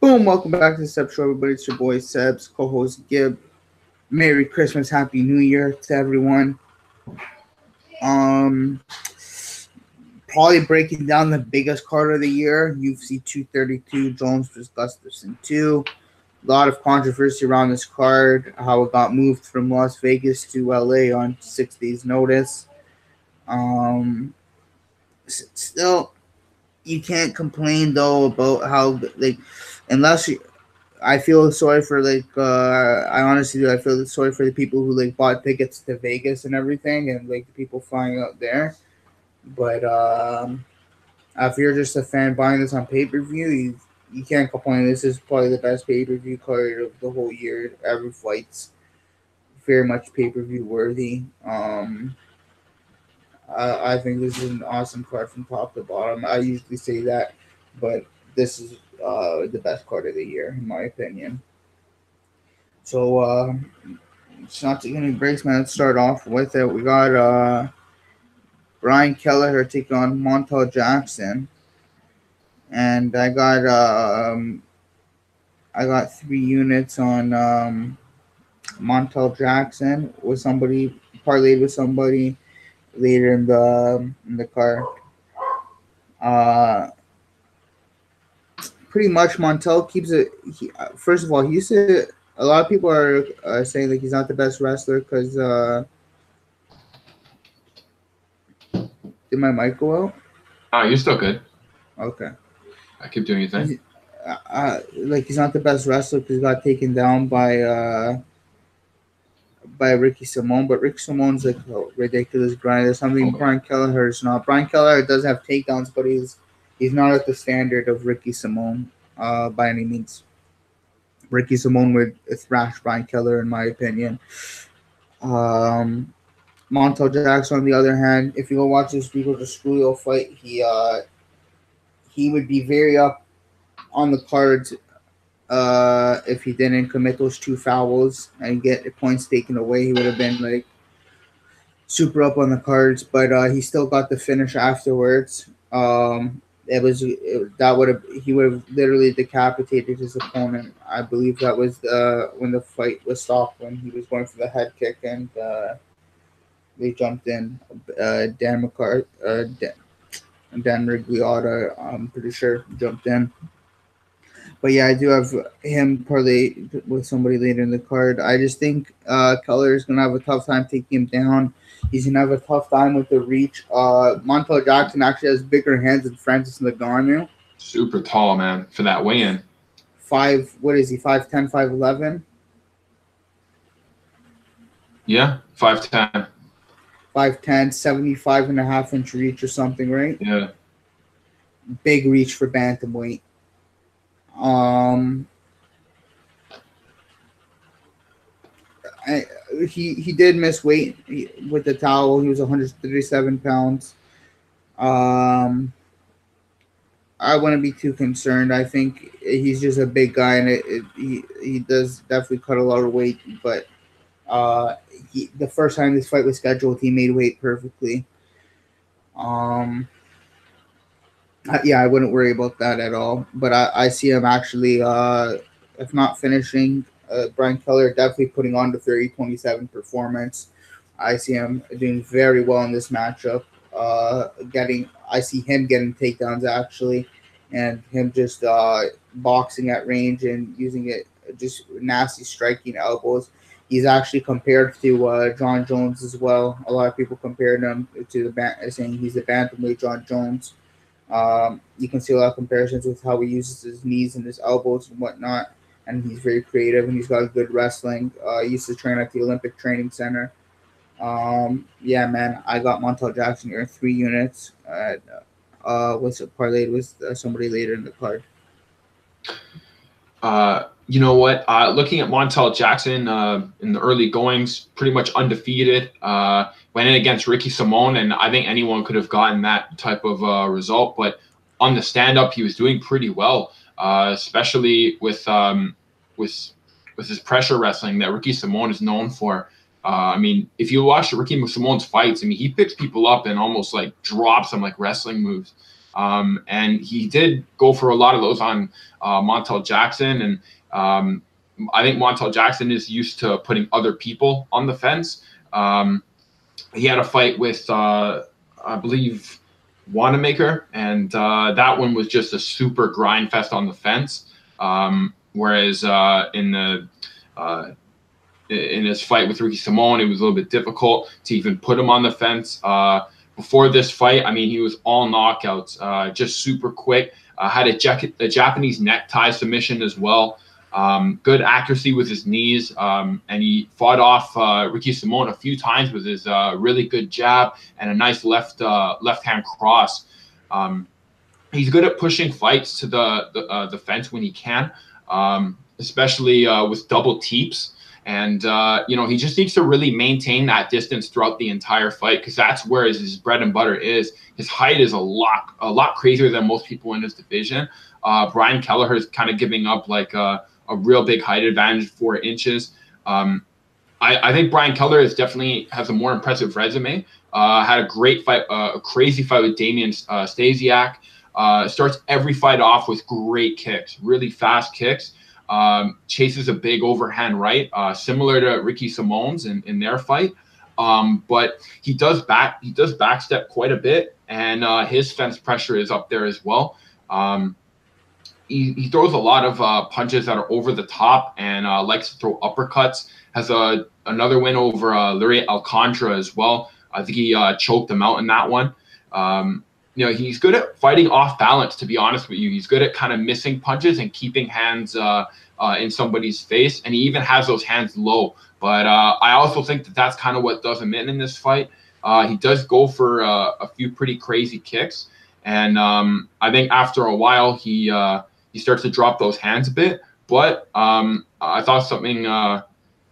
Boom! Welcome back to the Sebs Show, everybody. It's your boy Sebs, co-host Gib. Merry Christmas, Happy New Year to everyone. Um, Probably breaking down the biggest card of the year, UFC 232, Jones vs. Gustafsson 2. A lot of controversy around this card, how it got moved from Las Vegas to LA on 6 days' notice. Still, you can't complain though about how unless you. I feel sorry for I honestly do. I feel sorry for the people who bought tickets to Vegas and everything, and the people flying out there. But if you're just a fan buying this on pay per view, you can't complain. This is probably the best pay per view card of the whole year. Every fight's very much pay per view worthy. I think this is an awesome card from top to bottom. I usually say that, but this is the best card of the year in my opinion. So it's not taking any breaks, man. Let's start off with it. We got Brian Kelleher taking on Montel Jackson, and I got 3 units on Montel Jackson with somebody parlayed with somebody later in the card. Pretty much Montel keeps it. First of all, he used to. A lot of people are saying that he's not the best wrestler because. Did my mic go out? You're still good. Okay. I keep doing your thing. He's not the best wrestler because he got taken down by Ricky Simone, but Ricky Simone's like a ridiculous grind. There's something Brian Kelleher is not. Brian Kelleher does have takedowns, but he's not at the standard of Ricky Simone by any means. Ricky Simone would thrash Brian Kelleher, in my opinion. Montel Jackson, on the other hand, if you go watch this Rico Desculio fight, he would be very up on the cards if he didn't commit those 2 fouls and get points taken away. He would have been super up on the cards, but he still got the finish afterwards. He would have literally decapitated his opponent. I believe that was when the fight was stopped, when he was going for the head kick and they jumped in. Dan Rigliotta, I'm pretty sure, jumped in. But yeah, I do have him parlay with somebody later in the card. I just think Keller is going to have a tough time taking him down. He's going to have a tough time with the reach. Montel Jackson actually has bigger hands than Francis Ngannou. Super tall, man, for that weigh-in. What is he, 5'10", 5'11"? Yeah, 5'10". 5'10", 75.5-inch reach or something, right? Yeah. Big reach for bantamweight. He did miss weight with the towel. He was 137 pounds. I wouldn't be too concerned. I think he's just a big guy, and he does definitely cut a lot of weight. But the first time this fight was scheduled, he made weight perfectly. Yeah, I wouldn't worry about that at all. But I see him actually, if not finishing, Brian Kelleher definitely putting on the 30-27 performance. I see him doing very well in this matchup. I see him getting takedowns actually, and him just boxing at range and using it, just nasty striking elbows. He's actually compared to John Jones as well. A lot of people compared him to saying he's the bantamweight John Jones. You can see a lot of comparisons with how he uses his knees and his elbows and whatnot, and he's very creative and he's got good wrestling. He used to train at the Olympic Training Center. Yeah, man, I got Montel Jackson here, 3 units. Was parlayed with somebody later in the card. You know what? Looking at Montel Jackson in the early goings, pretty much undefeated. Went in against Ricky Simone, and I think anyone could have gotten that type of result. But on the stand-up, he was doing pretty well, especially with his pressure wrestling that Ricky Simone is known for. I mean, if you watch Ricky Simone's fights, I mean, he picks people up and almost drops them like wrestling moves. And he did go for a lot of those on Montel Jackson. And I think Montel Jackson is used to putting other people on the fence. He had a fight with, I believe, Wanamaker, and that one was just a super grind fest on the fence. Whereas in his fight with Ricky Simon, it was a little bit difficult to even put him on the fence. Before this fight, I mean, he was all knockouts, just super quick. Had a Japanese necktie submission as well. Good accuracy with his knees, and he fought off Ricky Simon a few times with his really good jab and a nice left-hand cross. He's good at pushing fights to the fence when he can, especially with double teeps. And he just needs to really maintain that distance throughout the entire fight, because that's where his bread and butter is. His height is a lot crazier than most people in his division. Brian Kelleher is kind of giving up like a real big height advantage, 4 inches. I think Brian Kelleher definitely has a more impressive resume. Had a great fight, a crazy fight with Damian Stasiak. Starts every fight off with great kicks, really fast kicks. Chases a big overhand right, similar to Ricky Simon's in their fight. But he does backstep quite a bit, and his fence pressure is up there as well. He throws a lot of punches that are over the top, and likes to throw uppercuts. Has another win over Larry Alcantara as well. I think he choked him out in that one. He's good at fighting off balance, to be honest with you. He's good at kind of missing punches and keeping hands in somebody's face, and he even has those hands low. But I also think that's kind of what does him in this fight. He does go for a few pretty crazy kicks, and I think after a while he starts to drop those hands a bit. But I thought something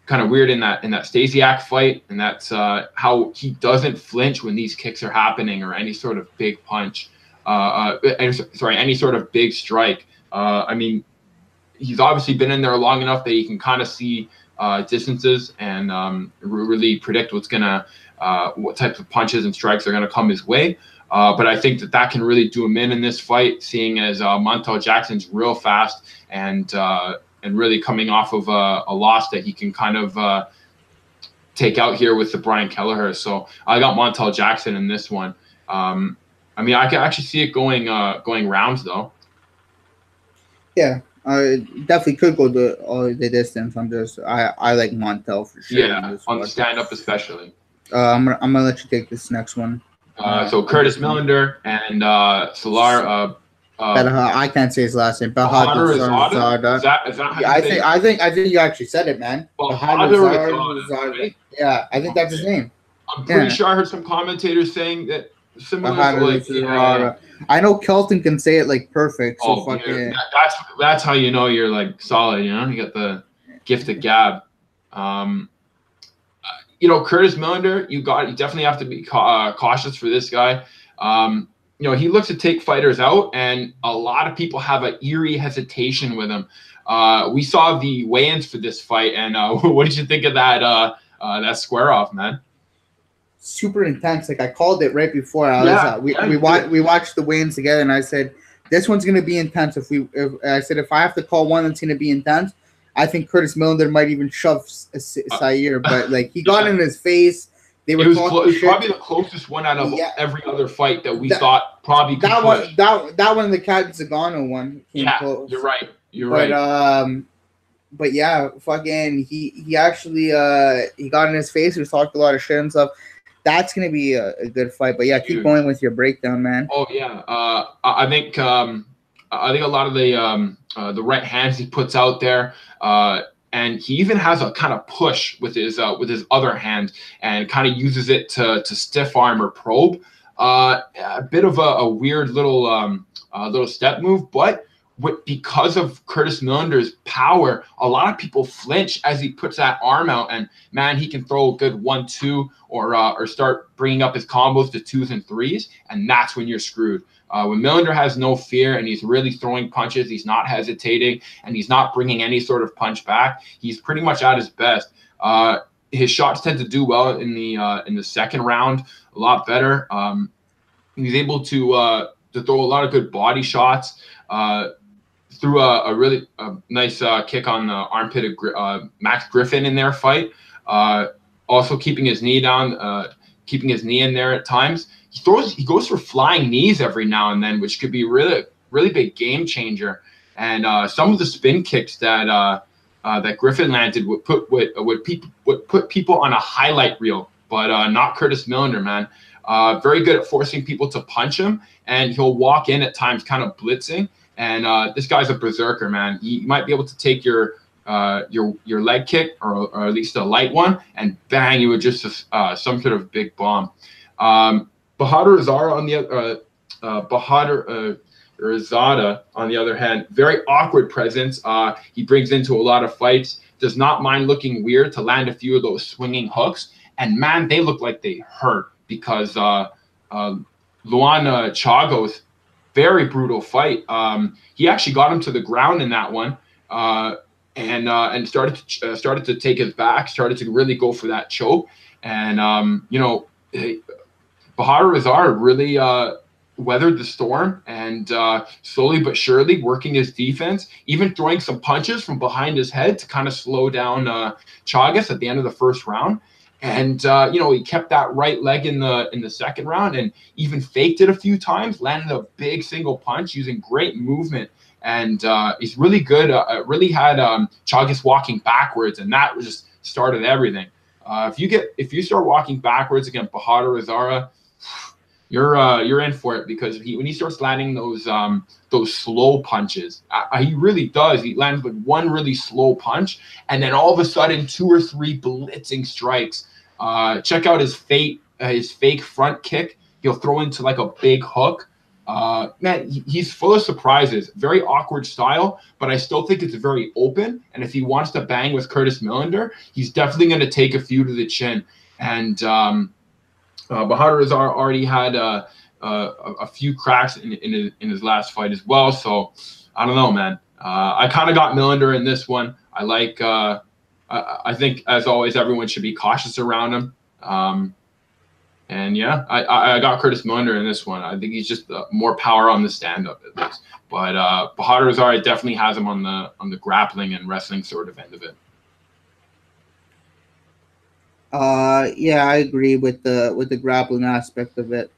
kind of weird in that Stasiak fight, and that's how he doesn't flinch when these kicks are happening, or any sort of big punch, any sort of big strike. I mean, he's obviously been in there long enough that he can kind of see distances and really predict what types of punches and strikes are going to come his way. But I think that can really do him in this fight, seeing as Montel Jackson's real fast and really coming off of a loss that he can kind of take out here with the Brian Kelleher. So I got Montel Jackson in this one. I mean, I can actually see it going rounds, though. Yeah, definitely could go the distance. I like Montel for sure. Yeah, on the stand-up especially. I'm gonna let you take this next one. So Curtis Millender and Salar. I can't say his last name. Bahadur Zada. Is that how you say it? I think you actually said it, man. Bahadur Zada. Right? Yeah, I think that's his name. I'm pretty sure I heard some commentators saying that similar to like. I know Kelton can say it like perfect. So fucking. That's how you know you're like solid. You know, you got the gift of gab. Curtis Millender, you definitely have to be cautious for this guy. He looks to take fighters out, and a lot of people have an eerie hesitation with him. We saw the weigh-ins for this fight, and what did you think of that square off, man? Super intense. Like, I called it right before. We watched the weigh-ins together, and I said this one's gonna be intense. If I have to call one that's gonna be intense, I think Curtis Millender might even shove Sayer, but like he got in his face. It was probably the closest one out of every other fight that we thought probably could push. That one, the Cat Zagano one. Close. You're right. But yeah, fucking he actually he got in his face. He talked a lot of shit and stuff. That's gonna be a good fight. But yeah, keep going with your breakdown, man. Oh yeah, I think a lot of the right hands he puts out there. And he even has a kind of push with his other hand, and kind of uses it to stiff arm or probe. A bit of a weird little step move, but because of Curtis Millender's power, a lot of people flinch as he puts that arm out, and man, he can throw a good 1-2 or start bringing up his combos to 2s and 3s, and that's when you're screwed. When Millender has no fear and he's really throwing punches, he's not hesitating, and he's not bringing any sort of punch back, he's pretty much at his best. His shots tend to do well in the second round, a lot better. He's able to to throw a lot of good body shots. Threw a really nice kick on the armpit of Max Griffin in their fight. Also keeping his knee down, keeping his knee in there at times. He goes for flying knees every now and then, which could be really big game changer. And some of the spin kicks that Griffin landed would put people on a highlight reel, but not Curtis Millender, man. Very good at forcing people to punch him, and he'll walk in at times kind of blitzing. And this guy's a berserker, man. He might be able to take your leg kick or at least a light one, and bang, you would just some sort of big bomb. Bahadur Azara on the Rizada, on the other hand, very awkward presence. He brings into a lot of fights. Does not mind looking weird to land a few of those swinging hooks. And man, they look like they hurt because Luan Chagos, very brutal fight. He actually got him to the ground in that one, and started to take his back, started to really go for that choke. And Bahadur Azar really weathered the storm and slowly but surely working his defense, even throwing some punches from behind his head to kind of slow down Chagas at the end of the first round. And he kept that right leg in the second round and even faked it a few times, landed a big single punch using great movement. And he's really good. Really had Chagas walking backwards, and that just started everything. If you start walking backwards against Bahadur Azara, you're in for it, because when he starts landing those slow punches, he really does. He lands with one really slow punch, and then all of a sudden 2 or 3 blitzing strikes. Check out his fake front kick. He'll throw into like a big hook. Man, he's full of surprises. Very awkward style, but I still think it's very open. And if he wants to bang with Curtis Millender, he's definitely going to take a few to the chin. And Bahadur Azar already had a few cracks in his last fight as well. So I don't know, man. I kind of got Millender in this one. I like. I think, as always, everyone should be cautious around him. And yeah, I got Curtis Millender in this one. I think he's just more power on the stand-up at least. But Bahadur Azar definitely has him on the grappling and wrestling sort of end of it. Yeah, I agree with the grappling aspect of it.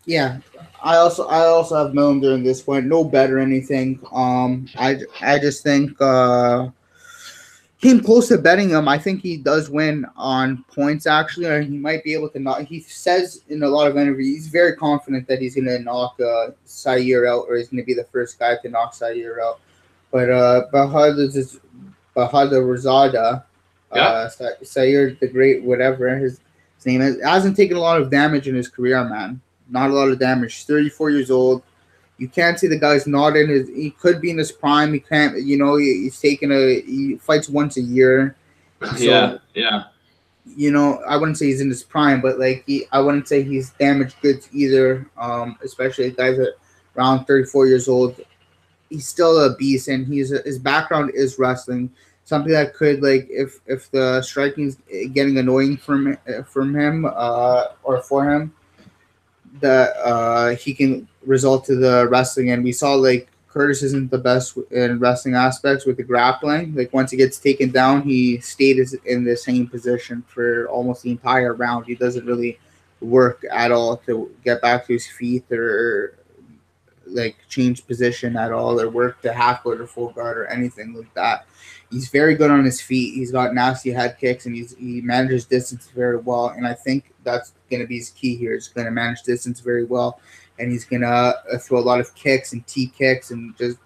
Yeah, I also have Millender in this one. No bet or anything. I just think came close to betting him. I think he does win on points, actually, or he might be able to knock. He says in a lot of interviews he's very confident that he's going to knock Sayer out, or he's going to be the first guy to knock Sayer out. But Bahadur Rizada, Sayer the Great, whatever his name is, hasn't taken a lot of damage in his career, man. Not a lot of damage. He's 34 years old. You can't say the guy's not in his. He could be in his prime. He can't. He's he fights once a year. So, yeah. I wouldn't say he's in his prime, but I wouldn't say he's damaged goods either. Especially guys at around 34 years old. He's still a beast, and his background is wrestling. Something that could, if the striking's getting annoying from him or for him, that he can result to the wrestling. And we saw Curtis isn't the best in wrestling aspects with the grappling. Once he gets taken down, he stayed in the same position for almost the entire round. He doesn't really work at all to get back to his feet or change position at all, or work to half guard or full guard or anything like that. He's very good on his feet. He's got nasty head kicks, and he manages distance very well. And I think that's going to be his key here. He's going to manage distance very well, and he's going to throw a lot of kicks and T kicks and just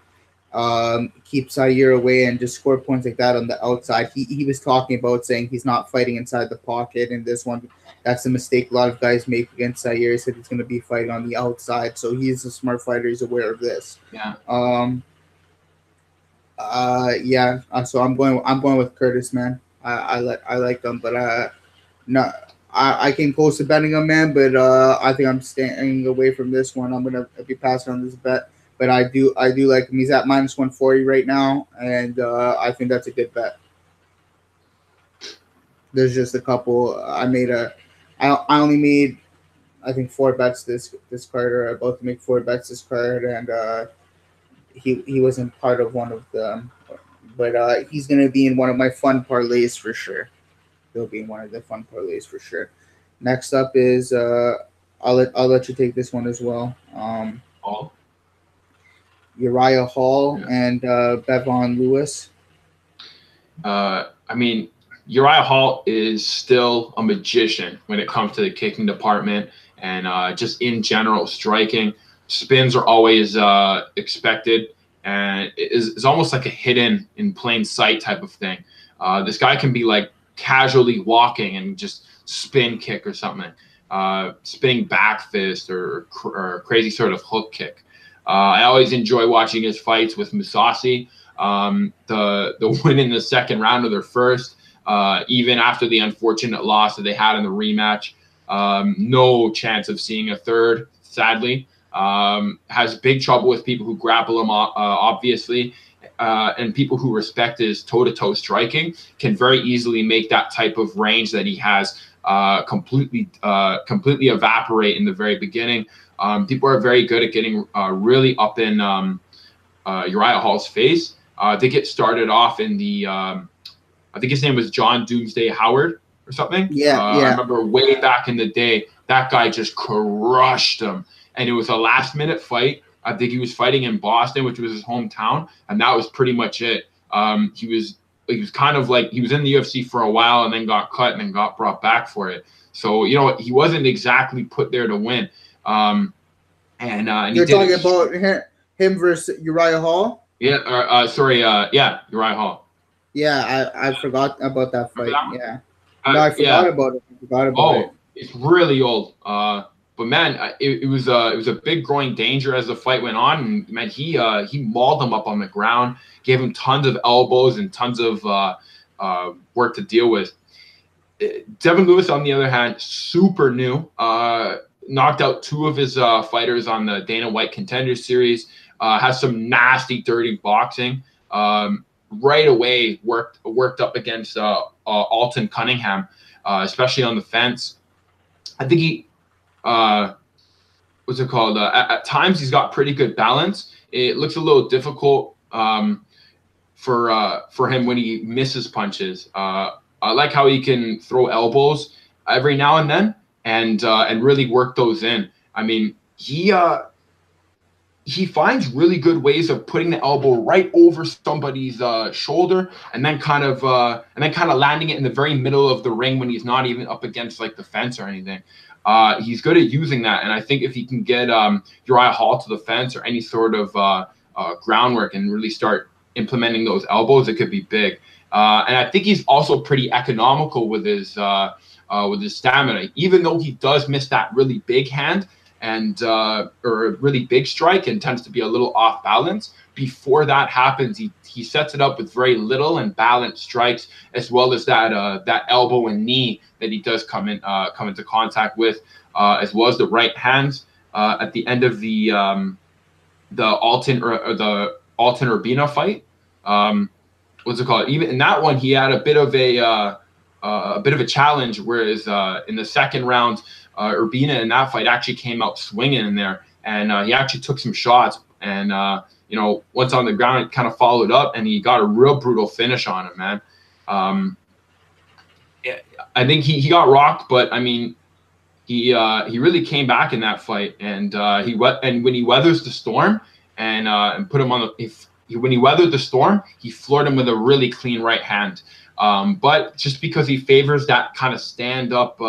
keep Sayer away and just score points like that on the outside. He was talking about saying he's not fighting inside the pocket in this one. That's a mistake a lot of guys make against Sayer. He said he's going to be fighting on the outside, so he's a smart fighter. He's aware of this. Yeah. So I'm going with Curtis, man. I like them, but I came close to betting him, man. But I think I'm staying away from this one. I'm gonna be passing on this bet, but I do like him. He's at -140 right now, and I think that's a good bet. There's just a couple. I made a I only made, I think, 4 bets this card, or about to make 4 bets this card, and he wasn't part of one of them, but he's gonna be in one of my fun parlays for sure. He'll be in one of the fun parlays for sure. Next up is I'll let you take this one as well. Oh, Uriah Hall yeah. and Bevon Lewis. I mean, Uriah Hall is still a magician when it comes to the kicking department and just in general striking. Spins are always expected, and it's almost like a hidden in plain sight type of thing. This guy can be like casually walking and just spin kick or something, spinning back fist or crazy sort of hook kick. I always enjoy watching his fights with Musasi. The win in the second round of their first, even after the unfortunate loss that they had in the rematch. No chance of seeing a third, sadly. Has big trouble with people who grapple him, obviously, and people who respect his toe-to-toe striking can very easily make that type of range that he has completely evaporate in the very beginning. People are very good at getting really up in Uriah Hall's face. They get started off in the, I think his name was John Doomsday Howard or something. Yeah, I yeah. remember way back in the day, that guy just crushed him. And it was a last minute fight. I think he was fighting in Boston, which was his hometown. And that was pretty much it. He was kind of like, he was in the UFC for a while and then got cut and then got brought back for it. So, he wasn't exactly put there to win. And he You're did talking it. about him versus Uriah Hall? Yeah, sorry, yeah, Uriah Hall. Yeah, I forgot about that fight. That Yeah. No, I forgot yeah. about it. I forgot about it. Oh, it's really old. But man, it was a big growing danger as the fight went on, and man, he mauled him up on the ground, gave him tons of elbows and tons of work to deal with. Devin Lewis, on the other hand, super new. Knocked out 2 of his fighters on the Dana White Contender Series. Has some nasty, dirty boxing. Right away, worked up against Alton Cunningham, especially on the fence. I think he, what's it called? At times, he's got pretty good balance. It looks a little difficult for him when he misses punches. I like how he can throw elbows every now and then and really work those in. I mean, he finds really good ways of putting the elbow right over somebody's shoulder and then kind of landing it in the very middle of the ring when he's not even up against like the fence or anything. He's good at using that, and I think if he can get Uriah Hall to the fence or any sort of groundwork and really start implementing those elbows, it could be big. And I think he's also pretty economical with his stamina, even though he does miss that really big hand and or a really big strike and tends to be a little off balance. Before that happens, he sets it up with very little and balanced strikes, as well as that elbow and knee that he does come into contact with, as well as the right hands at the end of the Alton Urbina fight. What's it called? Even in that one, he had a bit of a challenge, whereas in the second round, Urbina in that fight actually came out swinging in there, and he actually took some shots. And once on the ground, it kind of followed up, and he got a real brutal finish on him, man. I think he got rocked, but I mean, he really came back in that fight, and when he weathers the storm and put him on the. When he weathered the storm, he floored him with a really clean right hand. But just because he favors that kind of stand-up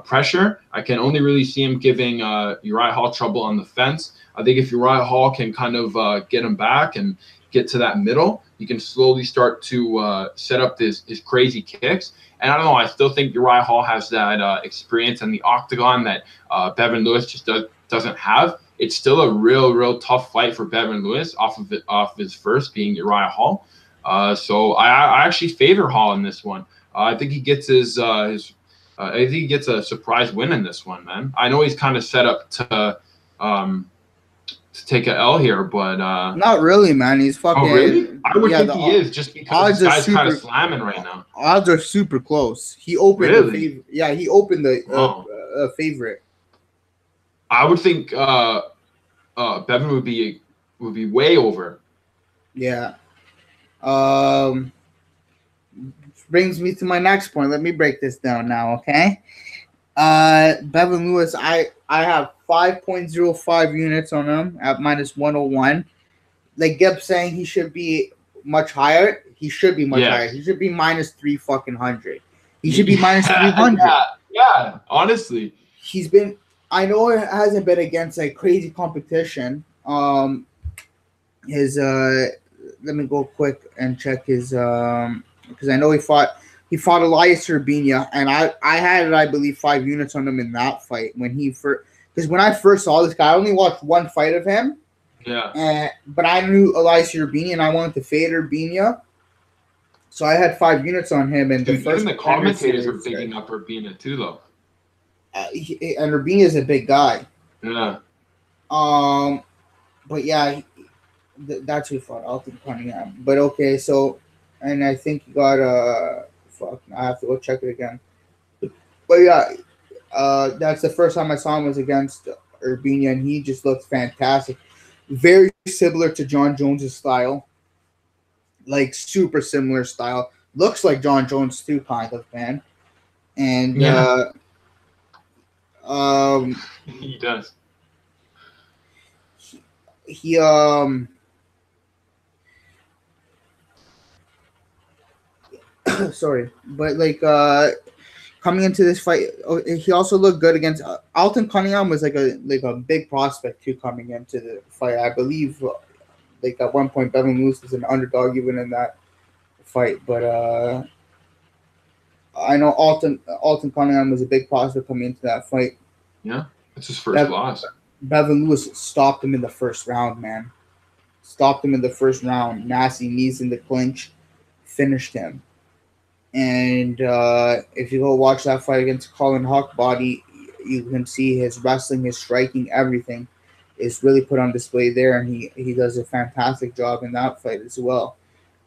pressure, I can only really see him giving Uriah Hall trouble on the fence. I think if Uriah Hall can kind of get him back and get to that middle, he can slowly start to set up his crazy kicks. And I don't know, I still think Uriah Hall has that experience in the octagon that Bevon Lewis just doesn't have. It's still a real tough fight for Bevon Lewis off his first being Uriah Hall. So I actually favor Hall in this one. I think he gets I think he gets a surprise win in this one, man. I know he's kind of set up to to take a L here, but Not really, man. He's oh really? fucking I would yeah. think The he is just because this odds are guy's kind of super. slamming right now. Odds are super close. He opened the Really? favorite. Yeah, he opened the Oh, favorite. I would think Bevan would be way over. Yeah. Brings me to my next point. Let me break this down now, okay? Bevan Lewis, I have 5.05 units on him at minus 101. Like Gibbs saying he should be much higher. He should be much higher. Yes. He should be minus 3 fucking hundred. He should be minus Yeah, 300. yeah. Honestly, He's been. I know it hasn't been against like crazy competition. His let me go quick and check his because I know he fought Elias Urbina, and I had I believe 5 units on him in that fight when he first, because when I first saw this guy I only watched one fight of him. yeah. But I knew Elias Urbina and I wanted to fade Urbina, so I had 5 units on him in the Dude, even first. the commentators are bigging up Urbina too, though. And Urbina is a big guy. Yeah. But yeah, that's who fought Alton Cunningham. But okay, so, and I think he got fuck. I have to go check it again. But yeah, that's the first time I saw him was against Urbina, and he just looked fantastic. Very similar to John Jones's style, like super similar style. Looks like John Jones too, kind of, man. And yeah. He does. He sorry, but like coming into this fight, he also looked good against Alton Cunningham. Was like a big prospect too coming into the fight. I believe like at one point Bevan Lewis was an underdog even in that fight, but I know Alton Cunningham was a big prospect coming into that fight. Yeah, it's his first loss. Bevan Lewis stopped him in the first round, man. Stopped him in the first round. Nasty knees in the clinch, finished him. And if you go watch that fight against Colin Huckbody, you can see his wrestling, his striking, everything is really put on display there, and he does a fantastic job in that fight as well.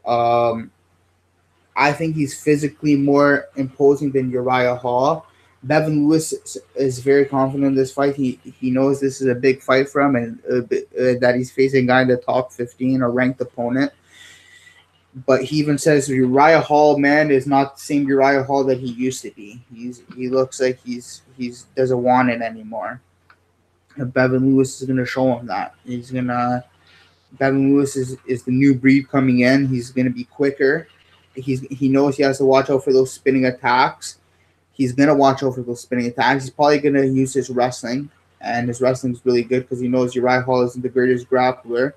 I think he's physically more imposing than Uriah Hall. Bevan Lewis is very confident in this fight. He knows this is a big fight for him, and that he's facing a guy in the top 15 or ranked opponent. But he even says Uriah Hall, man, is not the same Uriah Hall that he used to be. He looks like he's doesn't want it anymore. And Bevan Lewis is gonna show him that. Bevan Lewis is the new breed coming in. He's gonna be quicker. He knows he has to watch out for those spinning attacks. He's gonna watch out for those spinning attacks. He's probably gonna use his wrestling, and his wrestling is really good because he knows Uriah Hall isn't the greatest grappler.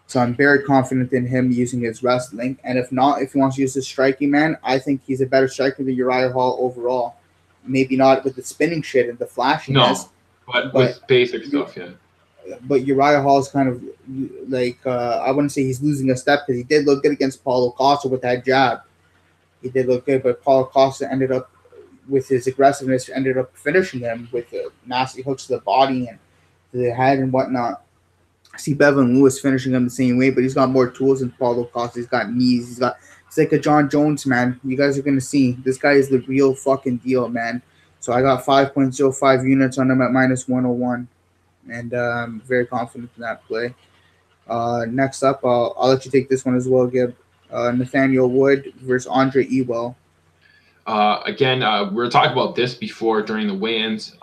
So I'm very confident in him using his wrestling. And if not, if he wants to use his striking, man, I think he's a better striker than Uriah Hall overall. Maybe not with the spinning shit and the flashiness. No, but with basic stuff, yeah. But Uriah Hall is kind of like, I wouldn't say he's losing a step because he did look good against Paulo Costa with that jab. He did look good, but Paulo Costa ended up, with his aggressiveness, ended up finishing him with nasty hooks to the body and to the head and whatnot. I see Bevan Lewis finishing him the same way, but he's got more tools than Paulo Costa. He's got knees. He's like a John Jones, man. You guys are gonna see this guy is the real fucking deal, man. So I got 5.05 units on him at minus 101, and I'm very confident in that play. Next up, I'll let you take this one as well, Gib. Nathaniel Wood versus Andre Ewell. Again, we were talking about this before during the weigh-ins.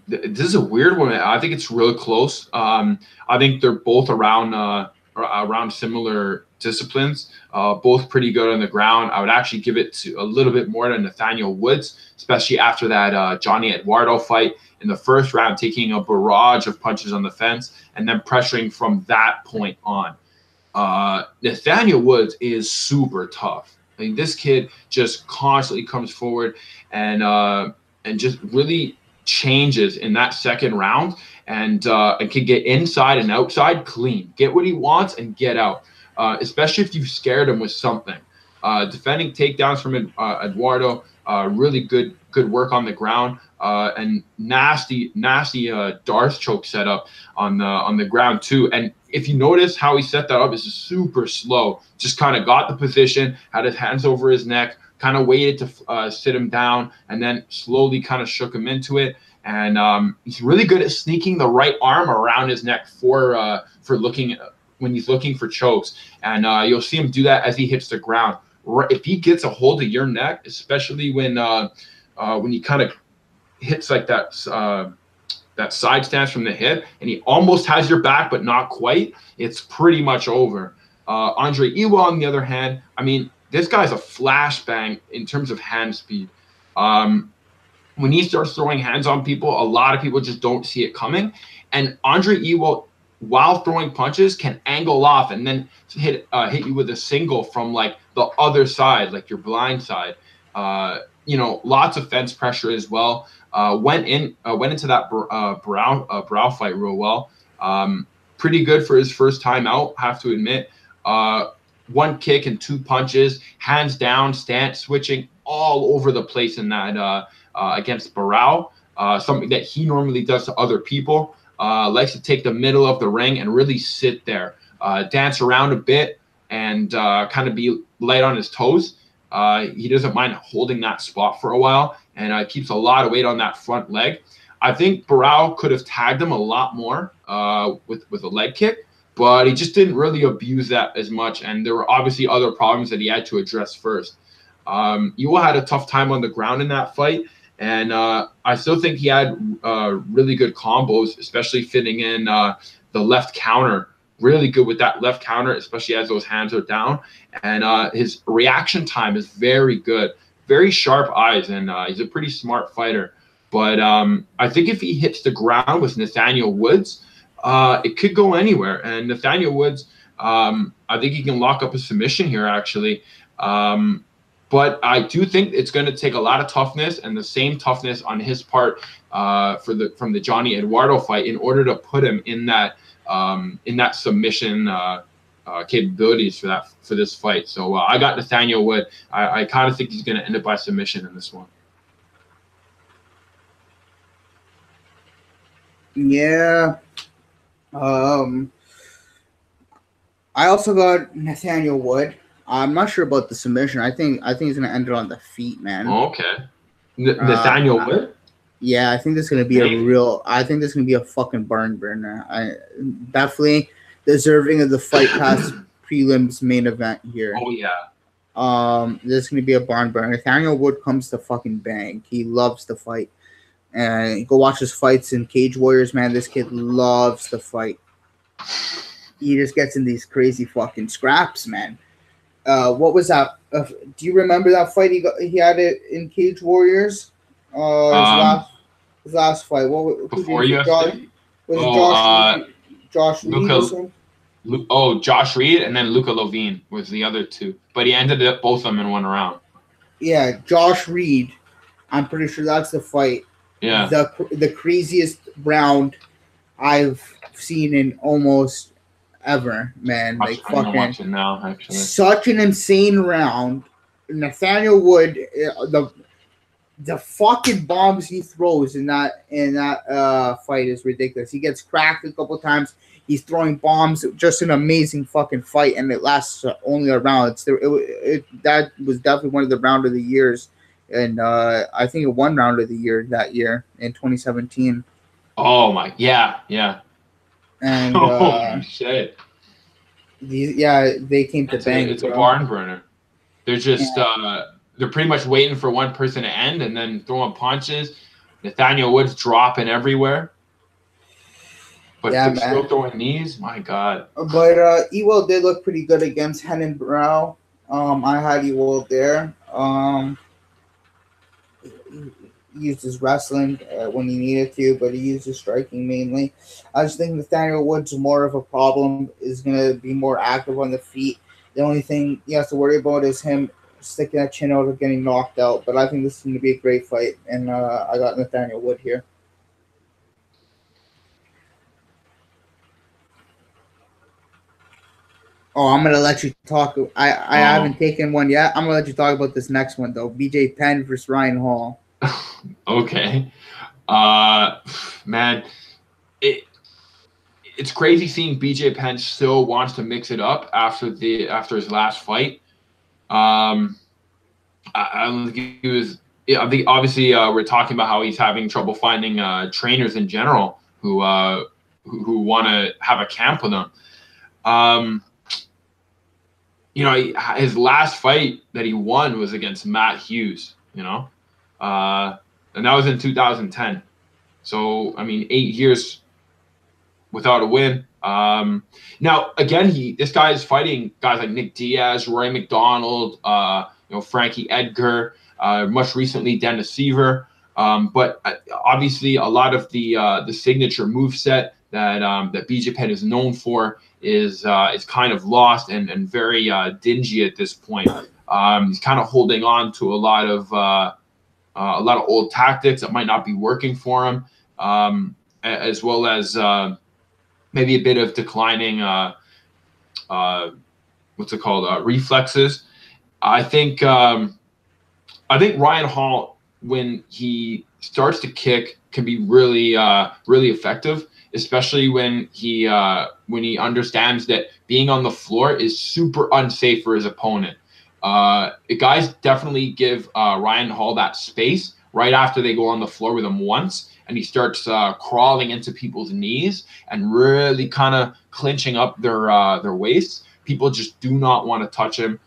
This is a weird one. I think it's real close. I think they're both around similar disciplines, both pretty good on the ground. I would actually give it to a little bit more to Nathaniel Woods, especially after that Johnny Eduardo fight in the first round, taking a barrage of punches on the fence and then pressuring from that point on. Nathaniel Woods is super tough. I mean, this kid just constantly comes forward and just really changes in that second round and can get inside and outside clean, get what he wants and get out, especially if you've scared him with something. Defending takedowns from Eduardo, really good work on the ground. and nasty Darth choke setup on the ground too. And if you notice how he set that up, is super slow. Just kind of got the position, had his hands over his neck, kind of waited to sit him down, and then slowly kind of shook him into it. And he's really good at sneaking the right arm around his neck for looking when he's looking for chokes. And you'll see him do that as he hits the ground. If he gets a hold of your neck, especially when he kind of hits like that side stance from the hip, and he almost has your back but not quite, it's pretty much over. Andre Ewell, on the other hand, I mean, this guy's a flashbang in terms of hand speed. When he starts throwing hands on people, a lot of people just don't see it coming. And Andre Ewell, while throwing punches, can angle off and then hit you with a single from like the other side, like your blind side. Lots of fence pressure as well. Went into that brow fight real well. Pretty good for his first time out, have to admit. One kick and 2 punches, hands down, stance switching all over the place in that against Barao. Something that he normally does to other people. Likes to take the middle of the ring and really sit there, dance around a bit, and kind of be light on his toes. He doesn't mind holding that spot for a while, and keeps a lot of weight on that front leg. I think Barao could have tagged him a lot more with a leg kick, but he just didn't really abuse that as much, and there were obviously other problems that he had to address first. Ewell had a tough time on the ground in that fight, and I still think he had really good combos, especially fitting in the left counter. Really good with that left counter, especially as those hands are down. And his reaction time is very good. Very sharp eyes, and he's a pretty smart fighter. But I think if he hits the ground with Nathaniel Woods, it could go anywhere. And Nathaniel Woods, I think he can lock up a submission here, actually. But I do think it's going to take a lot of toughness, and the same toughness on his part from the Johnny Eduardo fight, in order to put him in that submission capabilities for this fight. So I got Nathaniel Wood. I kind of think he's going to end up by submission in this one. Yeah. I also got Nathaniel Wood. I'm not sure about the submission. I think he's gonna end it on the feet, man. Okay. Nathaniel Wood? Yeah, I think this is gonna be I think this is gonna be a fucking barn burner. I definitely deserving of the Fight Pass prelims main event here. Oh yeah. This is gonna be a barn burner. Nathaniel Wood comes to fucking bang. He loves to fight. And go watch his fights in Cage Warriors, man. This kid loves to fight. He just gets in these crazy fucking scraps, man. What was that? Do you remember that fight he had it in Cage Warriors? His last fight. What before UFC? Josh Reed or something? Josh Reed, and then Luca Lovine was the other two. But he ended up both of them in one round. Yeah, Josh Reed. I'm pretty sure that's the fight. Yeah. The craziest round I've seen in almost ever, man. Like I'm gonna watch it now, actually. Such an insane round. Nathaniel Wood, the fucking bombs he throws in that fight is ridiculous. He gets cracked a couple times. He's throwing bombs. Just an amazing fucking fight, and it lasts only a round. That was definitely one of the round of the years, and I think it won round of the year that year in 2017. Oh my, yeah. And oh shit. They came to bang. It's a barn burner. They're just they're pretty much waiting for one person to end and then throwing punches. Nathaniel Wood's dropping everywhere. But still throwing knees, my God. But Ewell did look pretty good against Henan Barao. I had Ewell there. He used his wrestling when he needed to, but he used his striking mainly. I just think Nathaniel Wood's more of a problem, is going to be more active on the feet. The only thing he has to worry about is him sticking that chin out or getting knocked out. But I think this is going to be a great fight, and I got Nathaniel Wood here. Oh, I'm going to let you talk. I haven't taken one yet. I'm going to let you talk about this next one, though. BJ Penn versus Ryan Hall. Okay. Man, it's crazy seeing BJ Penn still wants to mix it up after his last fight. I don't think he was. Yeah, I think obviously we're talking about how he's having trouble finding trainers in general who want to have a camp with him. His last fight that he won was against Matt Hughes. And that was in 2010. So I mean, 8 years without a win. Now again, this guy is fighting guys like Nick Diaz, Roy McDonald, Frankie Edgar, much recently Dennis Seaver. But obviously, a lot of the signature moveset that BJ Penn is known for is kind of lost and very dingy at this point. He's kind of holding on to a lot of old tactics that might not be working for him, as well as maybe a bit of declining reflexes. I think Ryan Hall, when he starts to kick, can be really really effective, especially when he understands that being on the floor is super unsafe for his opponent. Guys definitely give Ryan Hall that space right after they go on the floor with him once, and he starts crawling into people's knees and really kind of clinching up their waists. People just do not want to touch him.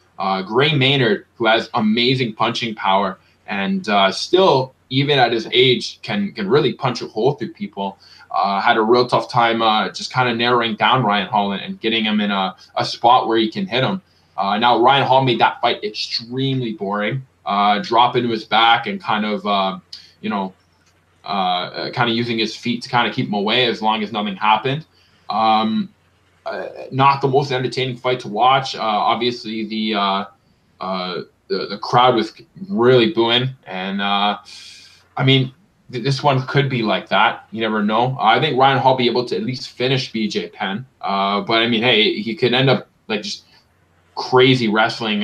Gray Maynard, who has amazing punching power and still, even at his age, can really punch a hole through people, had a real tough time just kind of narrowing down Ryan Hall and getting him in a spot where he can hit him. Now, Ryan Hall made that fight extremely boring, drop into his back and kind of using his feet to kind of keep him away as long as nothing happened. Not the most entertaining fight to watch. Obviously, the crowd was really booing, and I mean, this one could be like that. You never know. I think Ryan Hall be able to at least finish BJ Penn, but I mean, hey, he could end up like just crazy wrestling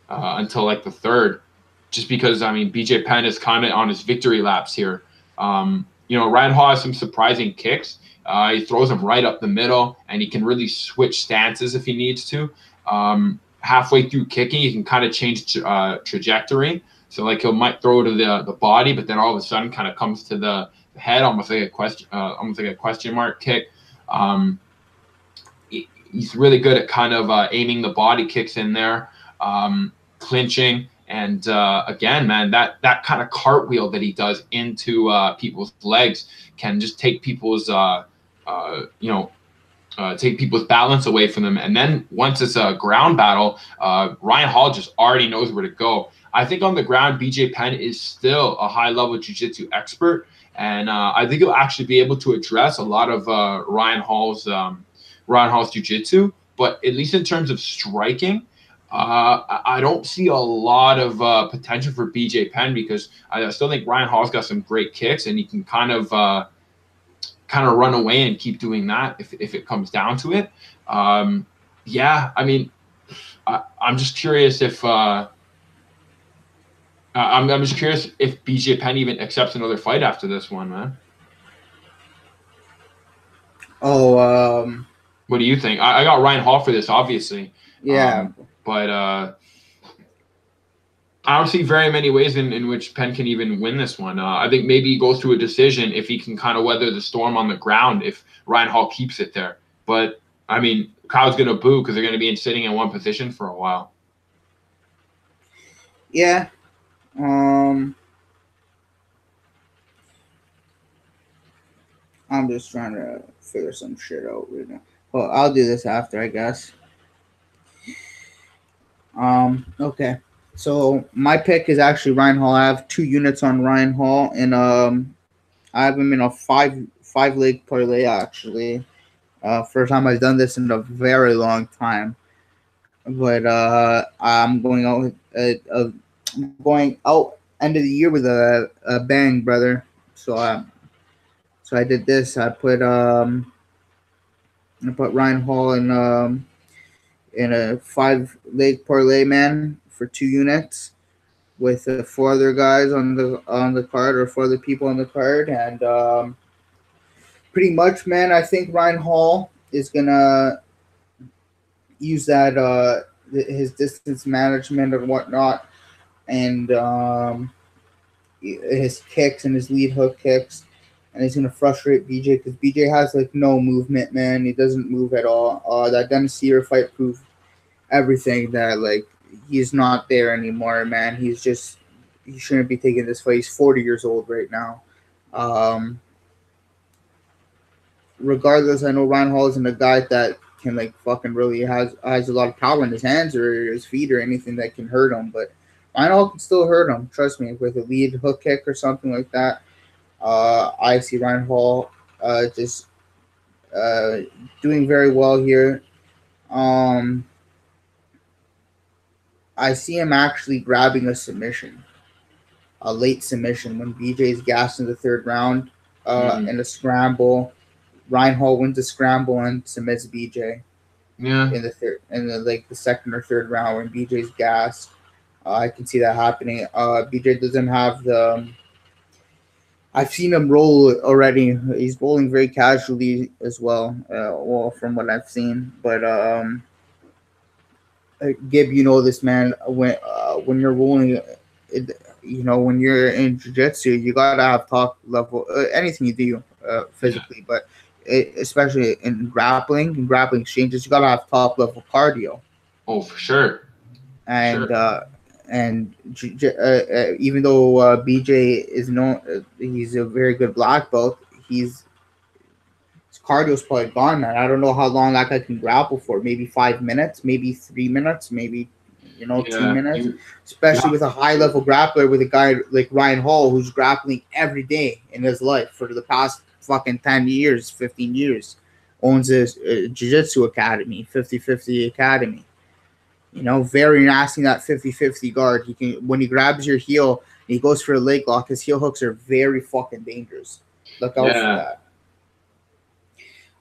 until like the third, just because I mean, BJ Penn is kind of on his victory laps here. Ryan Hall has some surprising kicks. He throws them right up the middle, and he can really switch stances if he needs to. Halfway through kicking, he can kind of change trajectory. So like might throw to the body, but then all of a sudden kind of comes to the head, almost like a question mark kick. He's really good at kind of aiming the body kicks in there, clinching. And again, man, that kind of cartwheel that he does into people's legs can just take people's take people's balance away from them. And then once it's a ground battle, Ryan Hall just already knows where to go. I think on the ground, BJ Penn is still a high-level jiu-jitsu expert, and I think he'll actually be able to address a lot of Ryan Hall's jiu-jitsu. But at least in terms of striking, I don't see a lot of potential for BJ Penn, because I still think Ryan Hall's got some great kicks, and he can kind of run away and keep doing that if it comes down to it. Yeah, I mean, I'm just curious if I'm just curious if BJ Penn even accepts another fight after this one, man. What do you think? I got Ryan Hall for this, obviously. Yeah. But I don't see very many ways in which Penn can even win this one. I think maybe he goes to a decision if he can kind of weather the storm on the ground, if Ryan Hall keeps it there. But, I mean, crowd's going to boo because they're going to be sitting in one position for a while. Yeah. I'm just trying to figure some shit out right now. Well, I'll do this after, I guess. Okay. So my pick is actually Ryan Hall. I have 2 units on Ryan Hall, and I have him in a five leg parlay actually. First time I've done this in a very long time. But I'm going out end of the year with a bang, brother. So I did this. I put Ryan Hall in a 5 leg parlay, man, for 2 units with four other guys on the card, or four other people on the card, and pretty much, man, I think Ryan Hall is gonna use that his distance management and whatnot, and his kicks and his lead hook kicks, and he's gonna frustrate BJ because BJ has like no movement, man. He doesn't move at all. That Dennis Sear fight proved everything that like he's not there anymore, man. He shouldn't be taking this fight. He's 40 years old right now. Um, Regardless, I know Ryan Hall isn't a guy that can like fucking really has a lot of power in his hands or his feet or anything that can hurt him, but Ryan Hall can still hurt him. Trust me, with a lead hook kick or something like that. I see Ryan Hall just uh, doing very well here. Um, I see him actually grabbing a submission, a late submission when BJ's gassed in the third round in a scramble. Ryan Hall wins the scramble and submits BJ in the third, in the second or third round when BJ's gassed. I can see that happening. BJ doesn't have the. I've seen him roll already. He's rolling very casually as well. Well, from what I've seen, but Gib, you know this, man. When you're rolling, when you're in jiu-jitsu, you gotta have top level. Anything you do physically, but especially in grappling exchanges, you gotta have top level cardio. Oh, for sure. And even though BJ is known, he's a very good black belt. His cardio's probably gone, man. I don't know how long that guy can grapple for. Maybe 5 minutes, maybe 3 minutes, maybe 2 minutes. Especially with a high level grappler, with a guy like Ryan Hall, who's grappling every day in his life for the past fucking 10 years, 15 years. Owns a jiu-jitsu academy, 50-50 academy. Very nasty, that 50-50 guard. He can, when he grabs your heel and he goes for a leg lock, his heel hooks are very fucking dangerous. Look out for that.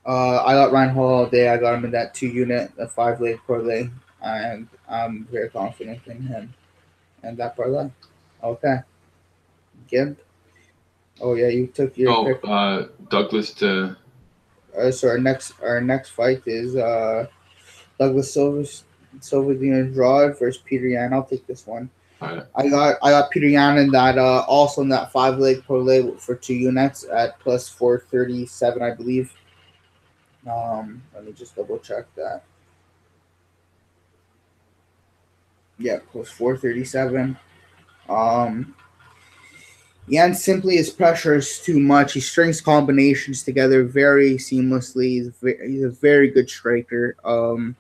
I got Ryan Hall all day. I got him in that 2-unit, a 5-leg parlay, and I'm very confident in him and that parlay. Okay. Gib? Oh yeah, you took your pick. Douglas to. So our next fight is Douglas Silva the Andrade versus Peter Yan. I'll take this one. Right. I got Peter Yan in that also in that 5-leg parlay for 2 units at plus 437, I believe. Let me just double check that. Yeah, plus 437. Yan simply, his pressure is too much. He strings combinations together very seamlessly. He's a very good striker. Go